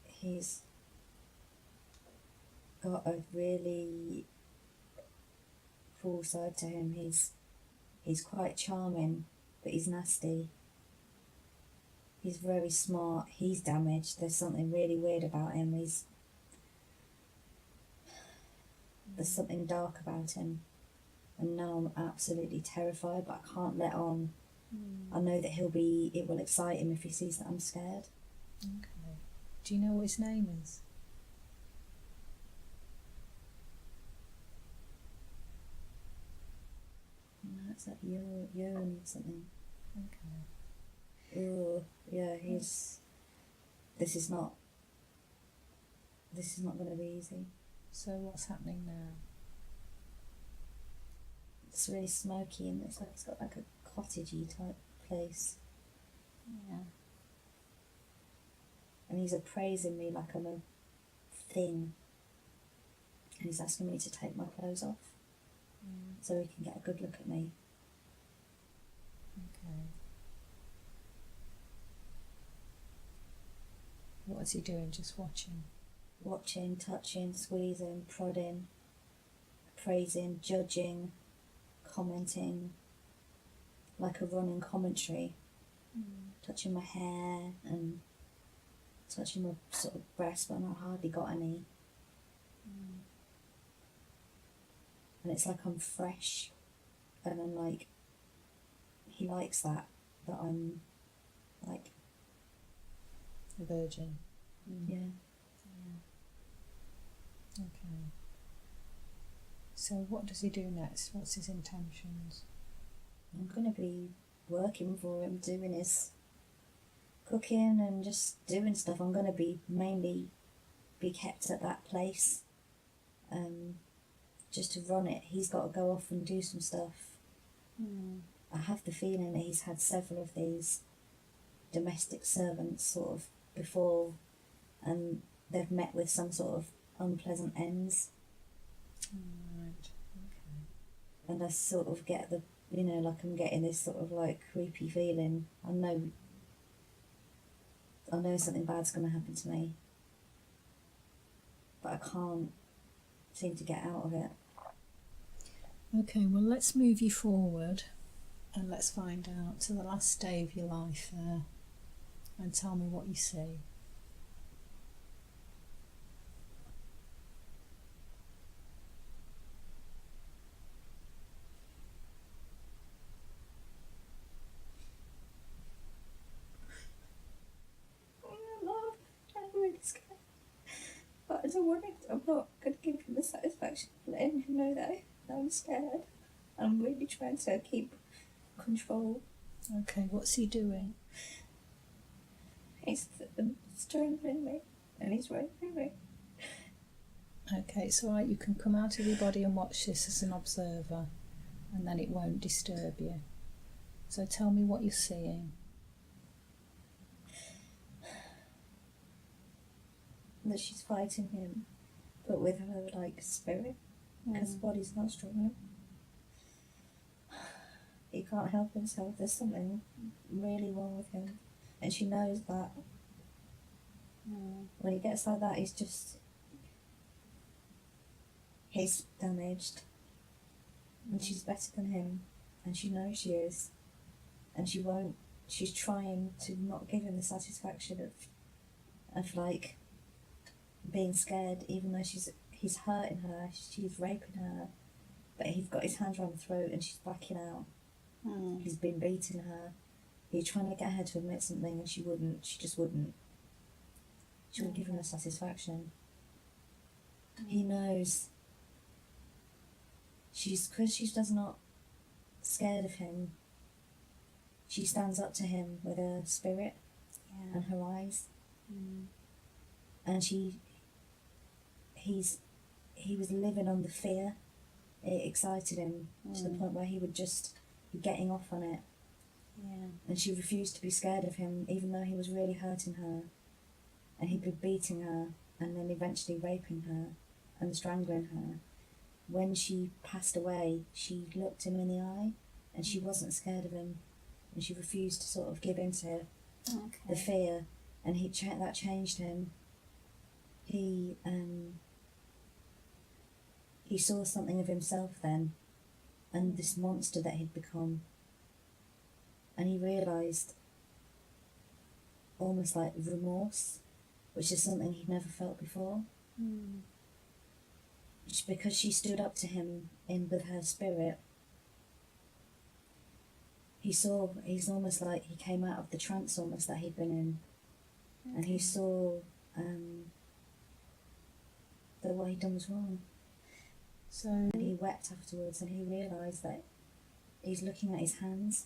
Speaker 1: He's got a really cool side to him. He's quite charming, but he's nasty. He's very smart. He's damaged. There's something really weird about him. There's something dark about him, and now I'm absolutely terrified, but I can't let on. I know that it will excite him if he sees that I'm scared.
Speaker 2: Okay. Do you know what his name is?
Speaker 1: No, it's like urine or something.
Speaker 2: Okay.
Speaker 1: Oh, yeah, this is not going to be easy.
Speaker 2: So what's happening now?
Speaker 1: It's really smoky, and it's got like a cottagey type place.
Speaker 3: Yeah.
Speaker 1: And he's appraising me like I'm a thing. And he's asking me to take my clothes off so he can get a good look at me.
Speaker 2: Okay. What's he doing? Just watching?
Speaker 1: Watching, touching, squeezing, prodding, appraising, judging, commenting, like a running commentary. Touching my hair and touching my sort of breast, but I've hardly got any. And it's like I'm fresh, and I'm like, he likes that I'm like
Speaker 2: A virgin.
Speaker 1: yeah.
Speaker 2: Okay. So what does he do next? What's his intentions?
Speaker 1: I'm going to be working for him, doing his cooking and just doing stuff. I'm going to be mainly kept at that place, just to run it. He's got to go off and do some stuff. I have the feeling that he's had several of these domestic servants sort of before, and they've met with some sort of unpleasant ends.
Speaker 2: Right. Okay.
Speaker 1: and I sort of get the, like I'm getting this sort of like creepy feeling. I know something bad's going to happen to me, but I can't seem to get out of it.
Speaker 2: Okay, well, let's move you forward and let's find out to the last day of your life there, and tell me what you see.
Speaker 1: I'm really scared. But I don't want it. I'm not going to give him the satisfaction of letting him know that I'm scared. I'm really trying to keep control.
Speaker 2: Okay, what's he doing?
Speaker 1: He's strangling me and he's raping me.
Speaker 2: Okay, it's alright, you can come out of your body and watch this as an observer, and then it won't disturb you. So tell me what you're seeing.
Speaker 1: That she's fighting him, but with her like spirit, because the body's not strong enough. He can't help himself. There's something really wrong with him, and she knows that. When he gets like that, he's damaged, and she's better than him, and she knows she is, and she won't. She's trying to not give him the satisfaction of like being scared, even though he's hurting her, she's raping her, but he's got his hands around the throat and she's backing out. He's been beating her. He's trying to get her to admit something and she wouldn't. She just wouldn't. She wouldn't give him the satisfaction. He knows. Because she's not scared of him, she stands up to him with her spirit and her eyes. And he was living on the fear. It excited him to the point where he would just be getting off on it. And she refused to be scared of him, even though he was really hurting her. And he'd be beating her and then eventually raping her and strangling her. When she passed away, she looked him in the eye and she wasn't scared of him. And she refused to sort of give in to the fear. And that changed him. He saw something of himself then, and this monster that he'd become, and he realised almost like remorse, which is something he'd never felt before. Just because she stood up to him with her spirit, he's almost like he came out of the trance almost that he'd been in, and he saw that what he'd done was wrong. And he wept afterwards, and he realised that he's looking at his hands,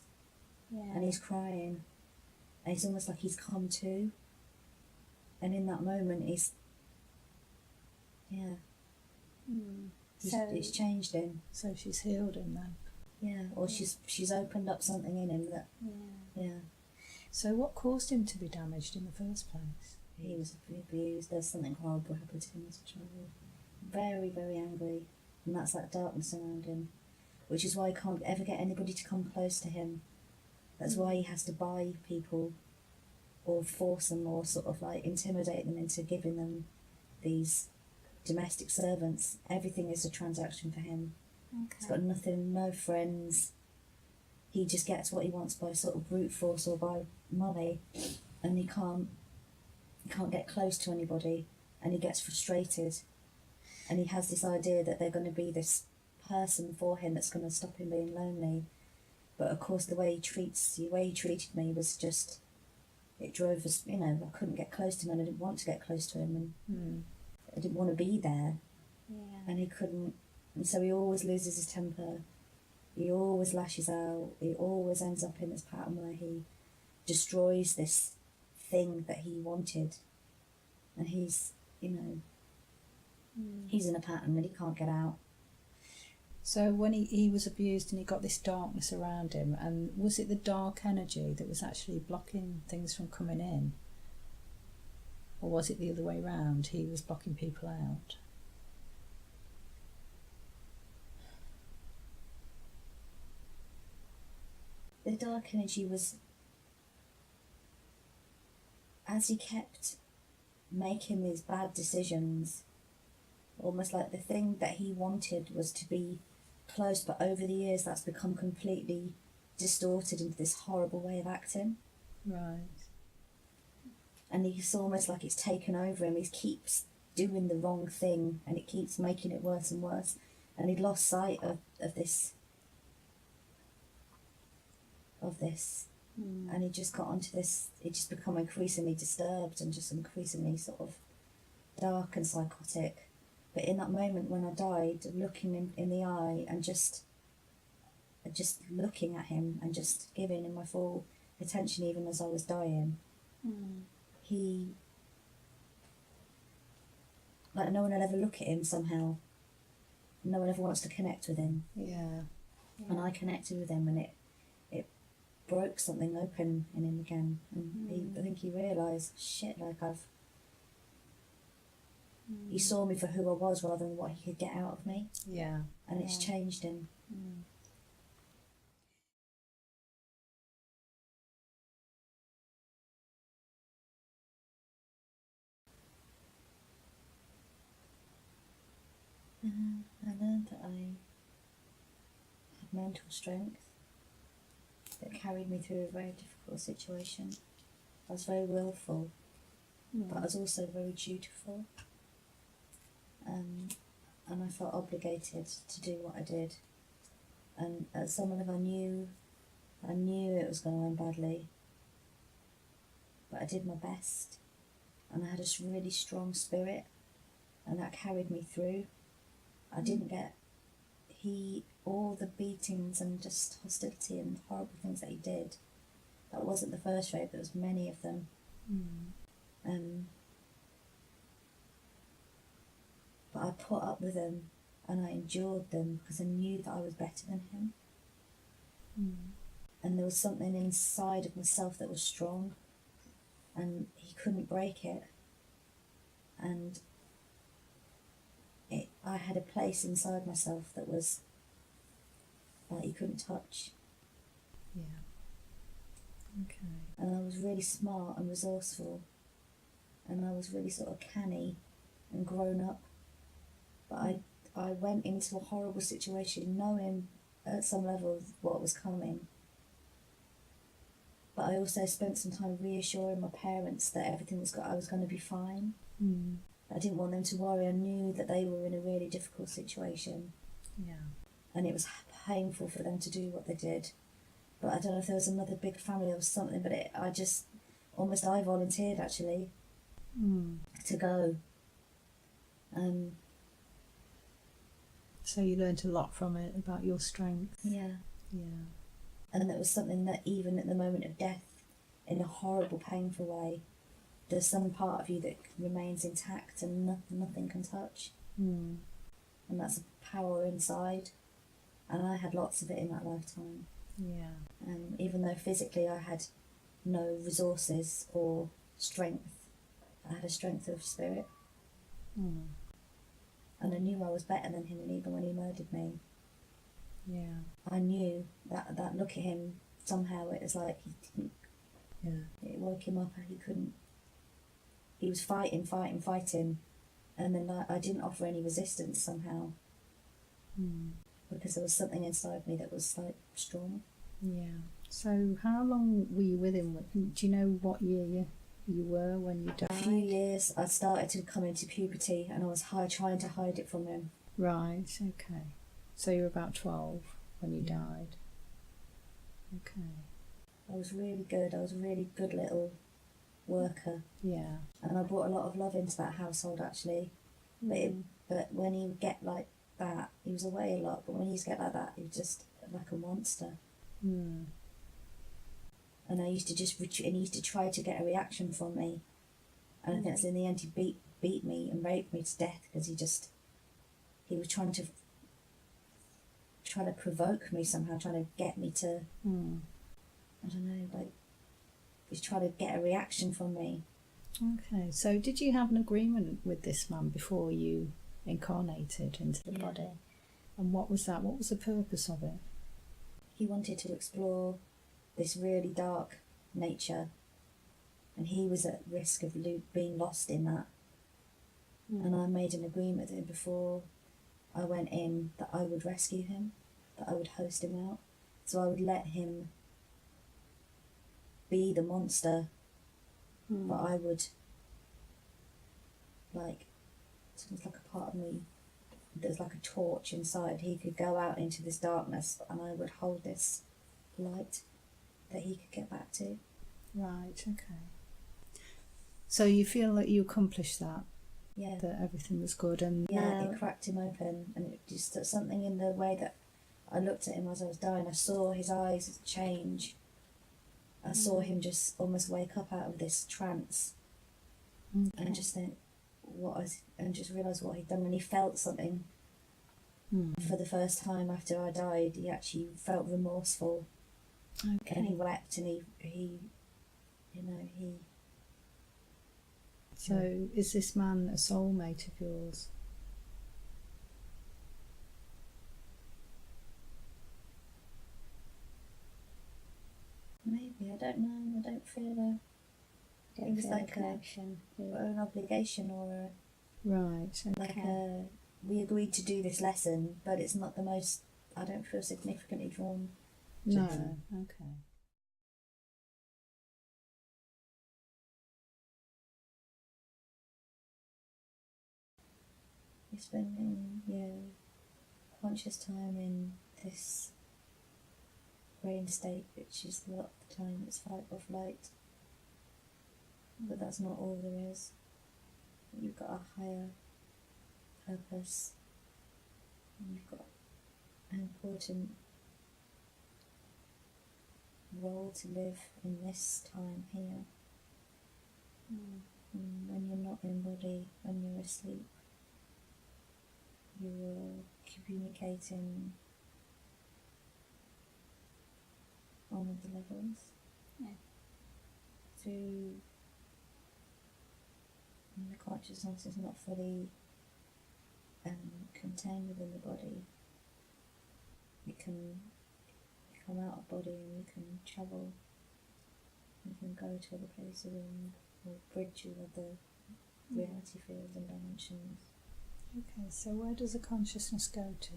Speaker 1: and he's crying, and it's almost like he's come to. And in that moment, it's changed him.
Speaker 2: So she's healed him then.
Speaker 1: Or she's opened up something in him that.
Speaker 2: So what caused him to be damaged in the first place?
Speaker 1: He was abused. There's something horrible happened to him as a child. Very, very angry. And that's that darkness around him. Which is why he can't ever get anybody to come close to him. That's why he has to buy people or force them or sort of like intimidate them into giving them these domestic servants. Everything is a transaction for him. He's got nothing, no friends. He just gets what he wants by sort of brute force or by money. And he can't get close to anybody, and he gets frustrated, and he has this idea that they're going to be this person for him that's going to stop him being lonely. But of course the way he treated me was just, it drove us, I couldn't get close to him, and I didn't want to get close to him, and I didn't want to be there, and he couldn't, and so he always loses his temper, he always lashes out, he always ends up in this pattern where he destroys this thing that he wanted, and he's in a pattern that he can't get out.
Speaker 2: So when he was abused and he got this darkness around him, and was it the dark energy that was actually blocking things from coming in, or was it the other way round, he was blocking people out?
Speaker 1: the dark energy was, as he kept making these bad decisions, almost like the thing that he wanted was to be close, but over the years that's become completely distorted into this horrible way of acting.
Speaker 2: Right.
Speaker 1: And it's almost like it's taken over him. He keeps doing the wrong thing and it keeps making it worse and worse. And he'd lost sight of this. And he just got onto this, it just become increasingly disturbed and just increasingly sort of dark and psychotic. But in that moment when I died, looking in the eye and just looking at him and just giving him my full attention even as I was dying, he, like, no one will ever look at him somehow. No one ever wants to connect with him.
Speaker 2: Yeah.
Speaker 1: And I connected with him, and it broke something open in him again. And I think he realised, shit, like he saw me for who I was rather than what he could get out of me.
Speaker 2: Yeah.
Speaker 1: And it's changed him. I learned that I had mental strength that carried me through a very difficult situation. I was very willful, but I was also very dutiful. And I felt obligated to do what I did. And at some level I knew it was going to end badly, but I did my best. And I had a really strong spirit, and that carried me through. I didn't get all the beatings and just hostility and horrible things that he did. That wasn't the first rape, there was many of them. But I put up with them and I endured them because I knew that I was better than him. And there was something inside of myself that was strong, and he couldn't break it. And I had a place inside myself that was like he couldn't touch.
Speaker 2: Yeah. Okay.
Speaker 1: And I was really smart and resourceful, and I was really sort of canny and grown up. But I went into a horrible situation knowing at some level what was coming. But I also spent some time reassuring my parents that everything I was going to be fine. I didn't want them to worry. I knew that they were in a really difficult situation.
Speaker 2: Yeah.
Speaker 1: And it was painful for them to do what they did. But I don't know if there was another big family or something, but I volunteered actually to go.
Speaker 2: So you learned a lot from it about your strength.
Speaker 1: Yeah.
Speaker 2: Yeah.
Speaker 1: And it was something that even at the moment of death, in a horrible, painful way, there's some part of you that remains intact and nothing can touch. And that's a power inside. And I had lots of it in that lifetime.
Speaker 2: Yeah.
Speaker 1: Even though physically I had no resources or strength, I had a strength of spirit. And I knew I was better than him, and even when he murdered me, I knew that look at him, somehow it was like it woke him up, and he was fighting, and then I didn't offer any resistance somehow, because there was something inside me that was like strong.
Speaker 2: Yeah. So how long were you with him? Do you know what year you were when you died?
Speaker 1: A few years. I started to come into puberty, and I was trying to hide it from him.
Speaker 2: Right, okay. So you were about 12 when you died. Okay.
Speaker 1: I was really good. I was a really good little worker.
Speaker 2: Yeah.
Speaker 1: And I brought a lot of love into that household, actually. But when he would get like that, he was away a lot, but when he used to get like that, he was just like a monster. And I used to just and he used to try to get a reaction from me. And I think that's in the end he beat me and raped me to death, because he was trying to provoke me somehow, trying to get me to, I don't know, like, he's trying to get a reaction from me.
Speaker 2: Okay, so did you have an agreement with this man before you incarnated into the body? And what was that? What was the purpose of it?
Speaker 1: He wanted to explore this really dark nature, and he was at risk of being lost in that. And I made an agreement with him before I went in that I would rescue him, that I would host him out. So I would let him be the monster, but I would, like, it was like a part of me, there's like a torch inside. He could go out into this darkness, and I would hold this light that he could get back to.
Speaker 2: Right, okay. So you feel that you accomplished that?
Speaker 1: Yeah.
Speaker 2: That everything was good, and
Speaker 1: yeah, it cracked him open, and it just something in the way that I looked at him as I was dying. I saw his eyes change. I saw him just almost wake up out of this trance, and just think and just realise what he'd done. When he felt something for the first time after I died, he actually felt remorseful, and he wept, and he.
Speaker 2: So, is this man a soulmate of yours?
Speaker 1: Maybe, I don't know. I don't feel it was like
Speaker 3: connection.
Speaker 1: an obligation or
Speaker 2: Right, okay.
Speaker 1: like we agreed to do this lesson, but it's not the most. I don't feel significantly drawn to
Speaker 2: No,
Speaker 1: him.
Speaker 2: okay.
Speaker 1: You're spending conscious time in this brain state, which is a lot of the time it's fight or flight. But that's not all there is. You've got a higher purpose. You've got an important role to live in this time here. And when you're not in body, when you're asleep, you're communicating on other levels. Through the consciousness is not fully contained within the body. You can come out of body and you can travel. You can go to other places or bridge with other reality fields and dimensions.
Speaker 2: Okay, so where does the consciousness go to?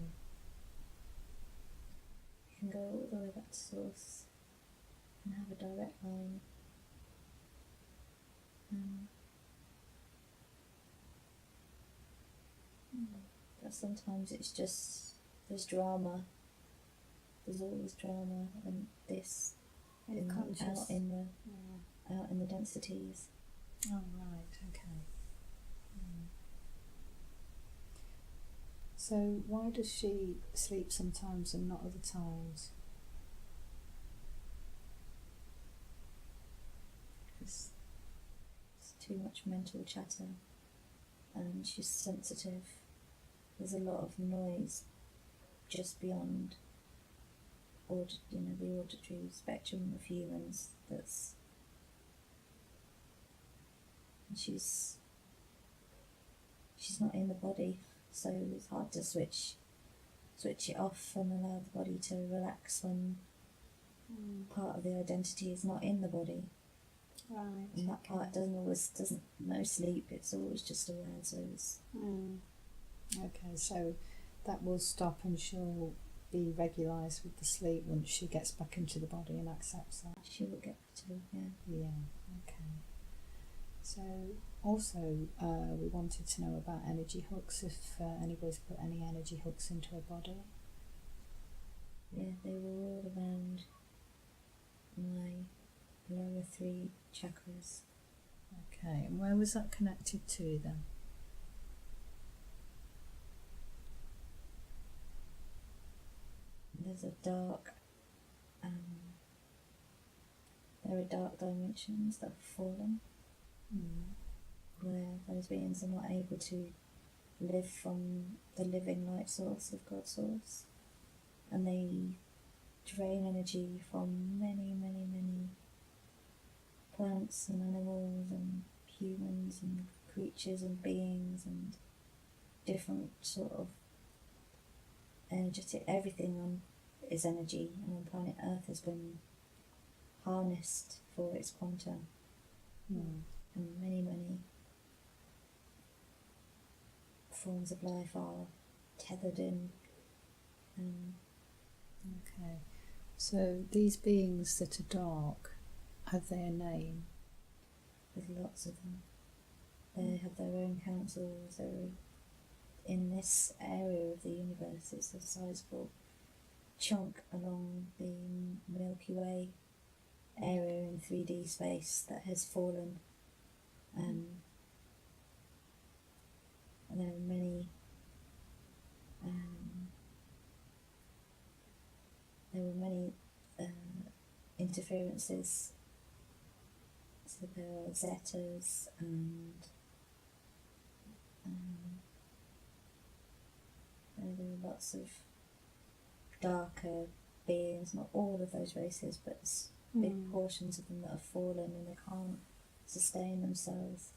Speaker 1: You can go all the way back to source and have a direct line. But sometimes it's just, there's drama. There's always drama, and this out in the densities.
Speaker 2: Oh, right, okay. So why does she sleep sometimes and not other times?
Speaker 1: Because it's too much mental chatter, and she's sensitive. There's a lot of noise just beyond the auditory spectrum of humans. She's not in the body, so it's hard to switch it off and allow the body to relax when part of the identity is not in the body.
Speaker 3: Right.
Speaker 1: And that part doesn't know sleep. It's always just aware. So it's
Speaker 2: Okay, so that will stop, and she'll be regularised with the sleep once she gets back into the body and accepts that.
Speaker 1: she will get to
Speaker 2: Yeah, okay. So also we wanted to know about energy hooks, if anybody's put any energy hooks into her body.
Speaker 1: Yeah, they were all around my lower 3 chakras.
Speaker 2: Okay, and where was that connected to then?
Speaker 1: There's a dark, there are dark dimensions that have fallen, where those beings are not able to live from the living light source of God source, and they drain energy from many, many, many plants and animals and humans and creatures and beings and different sort of energetic, everything is energy, and on planet Earth has been harnessed for its quanta, and many forms of life are tethered in.
Speaker 2: Okay. So these beings that are dark, have they a name?
Speaker 1: There's lots of them. They have their own councils. They're in this area of the universe. It's a sizable chunk along the Milky Way area in 3D space that has fallen. And there are many interferences. So there are zetas and there are lots of darker beings, not all of those races, but big portions of them that have fallen and they can't sustain themselves.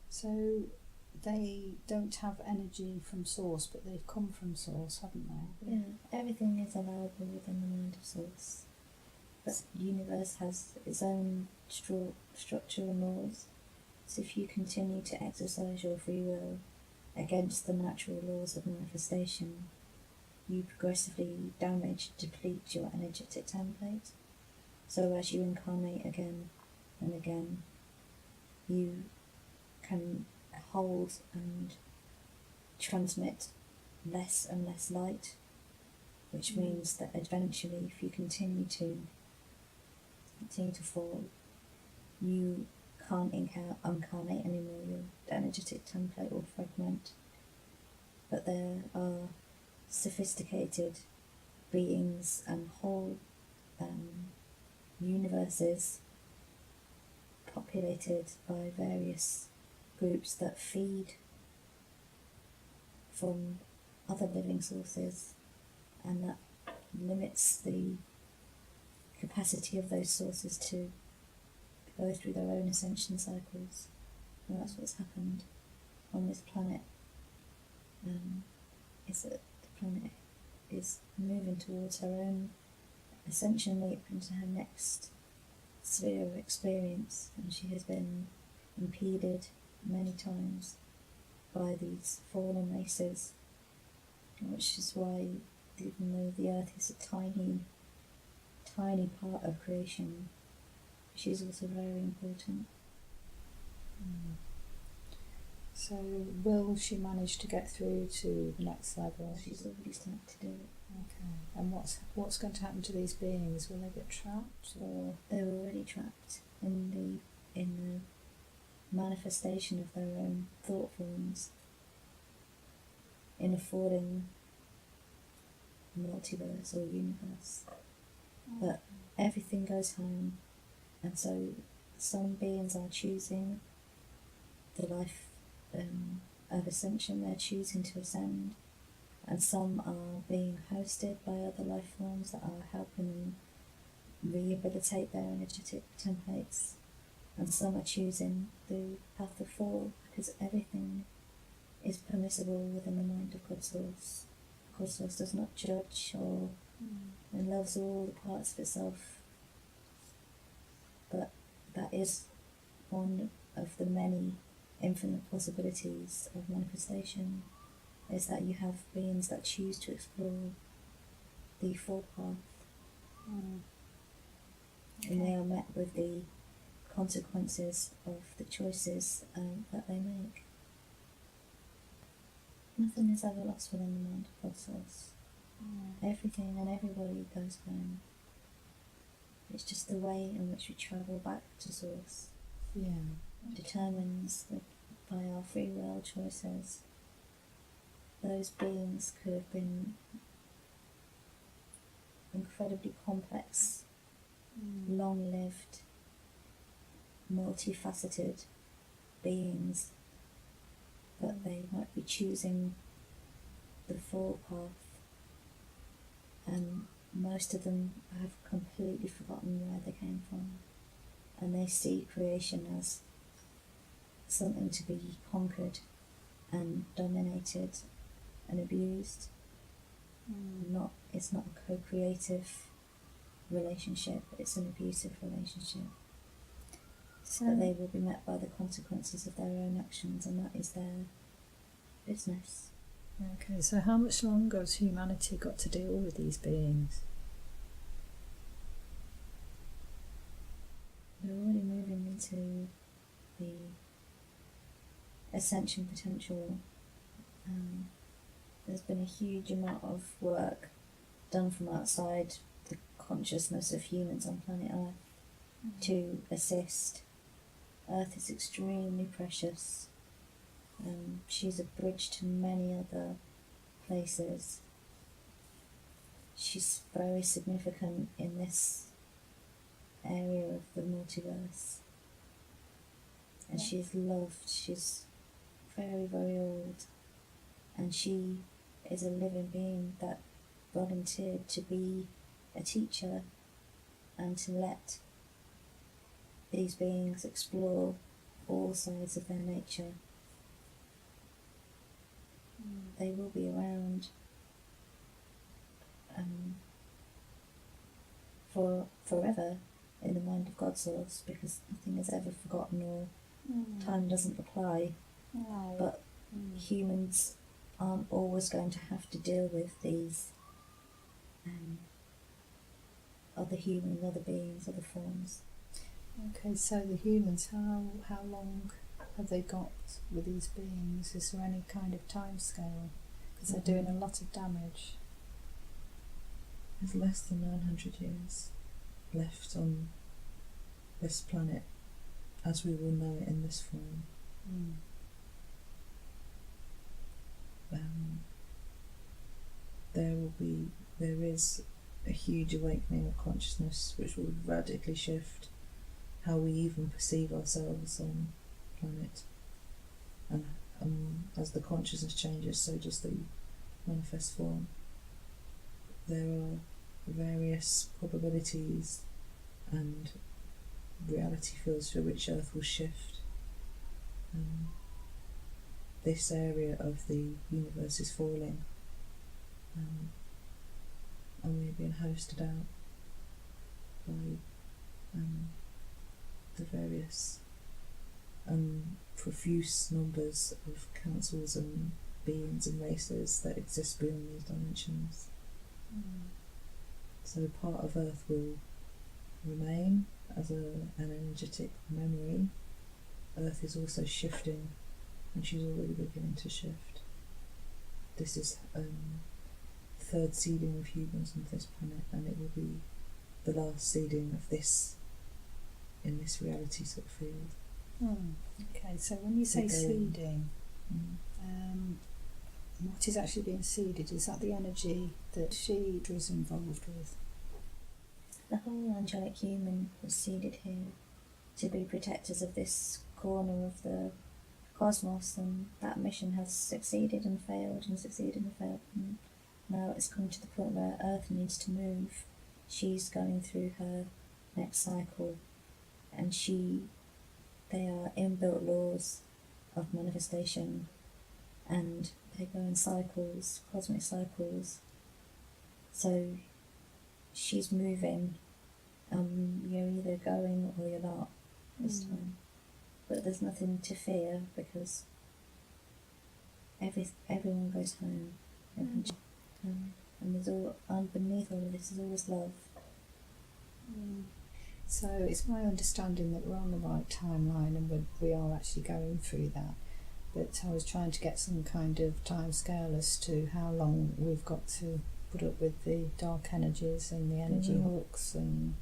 Speaker 2: So they don't have energy from source, but they've come from source, haven't they?
Speaker 1: Yeah, everything is allowable within the mind of source. But the universe has its own structure and laws. So if you continue to exercise your free will against the natural laws of manifestation, you progressively damage, deplete your energetic template. So as you incarnate again and again, you can hold and transmit less and less light, which means that eventually, if you continue to fall, you can't incarnate anymore. Your energetic template will fragment. But there are sophisticated beings and whole universes populated by various groups that feed from other living sources, and that limits the capacity of those sources to go through their own ascension cycles. And that's what's happened on this planet, is that the planet is moving towards her own ascension leap into her next sphere of experience, and she has been impeded many times by these fallen races, which is why, even though the earth is a tiny part of creation, she's also very important.
Speaker 2: So will she manage to get through to the next level?
Speaker 1: She's already started to do it.
Speaker 2: Okay. And what's going to happen to these beings? Will they get trapped, or
Speaker 1: They're already trapped in the manifestation of their own thought forms in a falling multiverse or universe. But everything goes home, and so some beings are choosing the life of ascension. They're choosing to ascend, and some are being hosted by other life forms that are helping them rehabilitate their energetic templates, and some are choosing the path of fall, because everything is permissible within the mind of God Source. God Source does not judge or and loves all the parts of itself. But that is one of the many infinite possibilities of manifestation, is that you have beings that choose to explore the full path, and they are met with the consequences of the choices that they make. Nothing is ever lost within the mind of God Source. Everything and everybody goes home. It's just the way in which we travel back to Source determines that by our free will choices, those beings could have been incredibly complex, long-lived, multifaceted beings, but they might be choosing the full path, and most of them have completely forgotten where they came from, and they see creation as something to be conquered and dominated and abused. It's not a co-creative relationship. It's an abusive relationship.
Speaker 3: So
Speaker 1: But they will be met by the consequences of their own actions, and that is their business.
Speaker 2: Okay, so how much longer has humanity got to deal with these beings?
Speaker 1: We're already moving into the ascension potential. There's been a huge amount of work done from outside the consciousness of humans on planet Earth to assist. Earth is extremely precious. She's a bridge to many other places. She's very significant in this area of the multiverse. And she's loved. She's very, very old. And she is a living being that volunteered to be a teacher and to let these beings explore all sides of their nature. They will be around for forever in the mind of God Source, because nothing is ever forgotten or time doesn't apply.
Speaker 3: no.
Speaker 1: But humans aren't always going to have to deal with these other humans, other beings, other forms.
Speaker 2: Okay, so the humans, how long have they got with these beings? Is there any kind of time scale? Because they're doing a lot of damage.
Speaker 4: There's less than 900 years left on this planet as we will know it in this form. There is a huge awakening of consciousness which will radically shift how we even perceive ourselves on planet. And as the consciousness changes, so does the manifest form. There are various probabilities and reality fields for which Earth will shift. This area of the universe is falling, and we're being hosted out by the various profuse numbers of councils and beings and races that exist beyond these dimensions. So part of Earth will remain as an energetic memory. Earth is also shifting, and she's already beginning to shift. This is third seeding of humans on this planet, and it will be the last seeding of this in this reality sort of field.
Speaker 2: Okay, so when you say seeding, what is actually being seeded? Is that the energy that she was involved with?
Speaker 1: The whole angelic human was seeded here to be protectors of this corner of the cosmos, and that mission has succeeded and failed and succeeded and failed. And now it's come to the point where Earth needs to move. She's going through her next cycle, and they are inbuilt laws of manifestation, and they go in cycles, cosmic cycles. So she's moving, you're either going or you're not this time. But there's nothing to fear, because everyone goes home. And there's beneath all of this is always love.
Speaker 2: So it's my understanding that we're on the right timeline, and we are actually going through that. But I was trying to get some kind of time scale as to how long we've got to put up with the dark energies and the energy hooks, and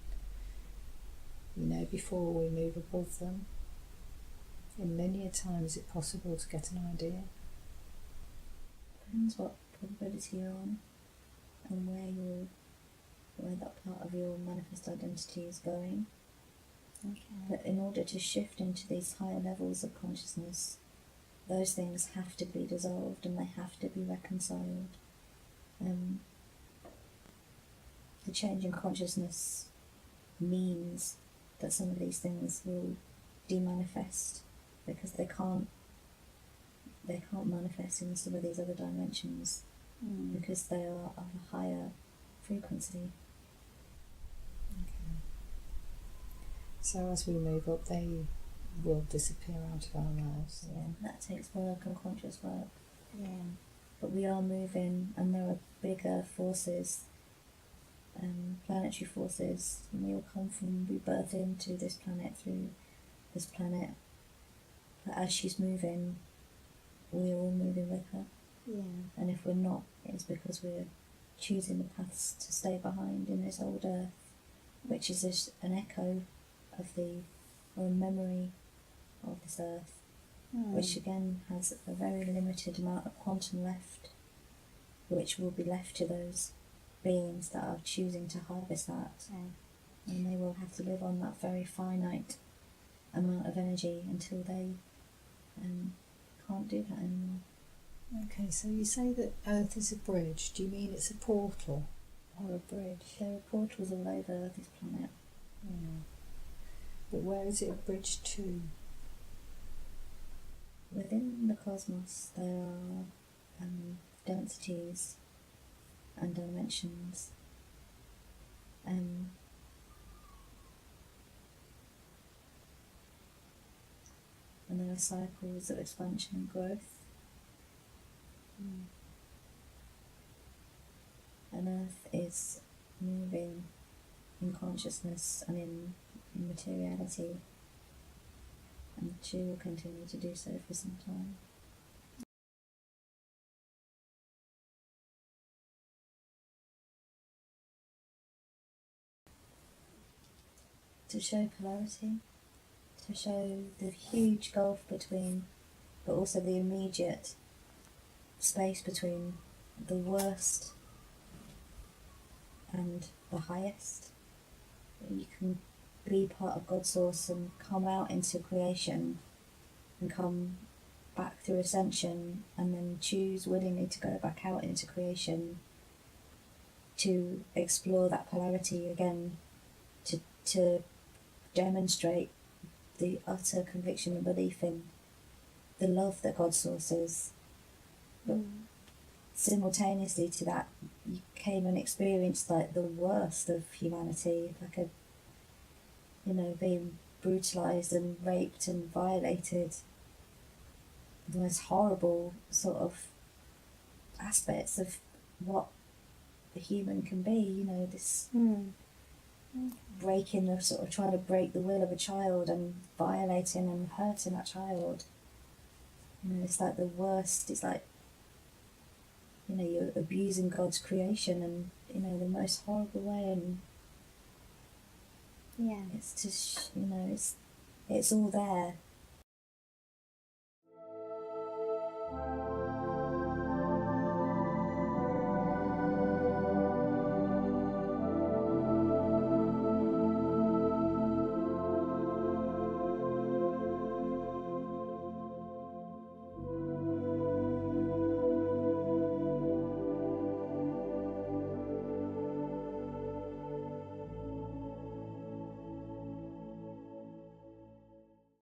Speaker 2: before we move above them. In linear time, is it possible to get an idea?
Speaker 1: Depends what probability you're on and where that part of your manifest identity is going.
Speaker 3: Okay.
Speaker 1: But in order to shift into these higher levels of consciousness, those things have to be dissolved and they have to be reconciled. The change in consciousness means that some of these things will demanifest, because they can't manifest in some of these other dimensions, because they are of a higher frequency.
Speaker 2: So as we move up, they will disappear out of our lives.
Speaker 1: Yeah, that takes work and conscious work.
Speaker 3: Yeah.
Speaker 1: But we are moving, and there are bigger forces, planetary forces, and we all come from, we birth into this planet through this planet. But as she's moving, we're all moving with her.
Speaker 3: Yeah.
Speaker 1: And if we're not, it's because we're choosing the paths to stay behind in this old earth, which is an echo of or a memory of this earth, which again has a very limited amount of quantum left, which will be left to those beings that are choosing to harvest that. And they will have to live on that very finite amount of energy until they can't do that anymore.
Speaker 2: Okay, so you say that Earth is a bridge. Do you mean it's a portal or a bridge?
Speaker 1: There are portals all over this planet.
Speaker 2: Yeah. But where is it a bridge to?
Speaker 1: Within the cosmos, there are densities and dimensions. And there are cycles of expansion and growth. And Earth is moving in consciousness and in materiality, and she will continue to do so for some time. To show polarity, to show the huge gulf between, but also the immediate space between the worst and the highest. You can be part of God's source and come out into creation and come back through ascension, and then choose willingly to go back out into creation to explore that polarity again, to demonstrate the utter conviction and belief in the love that God's source is. But simultaneously to that, you came and experienced like the worst of humanity, like being brutalized and raped and violated, the most horrible sort of aspects of what the human can be, this breaking the sort of trying to break the will of a child and violating and hurting that child. It's like the worst. It's like, you're abusing God's creation and, the most horrible way. And
Speaker 3: yeah,
Speaker 1: it's just, it's all there.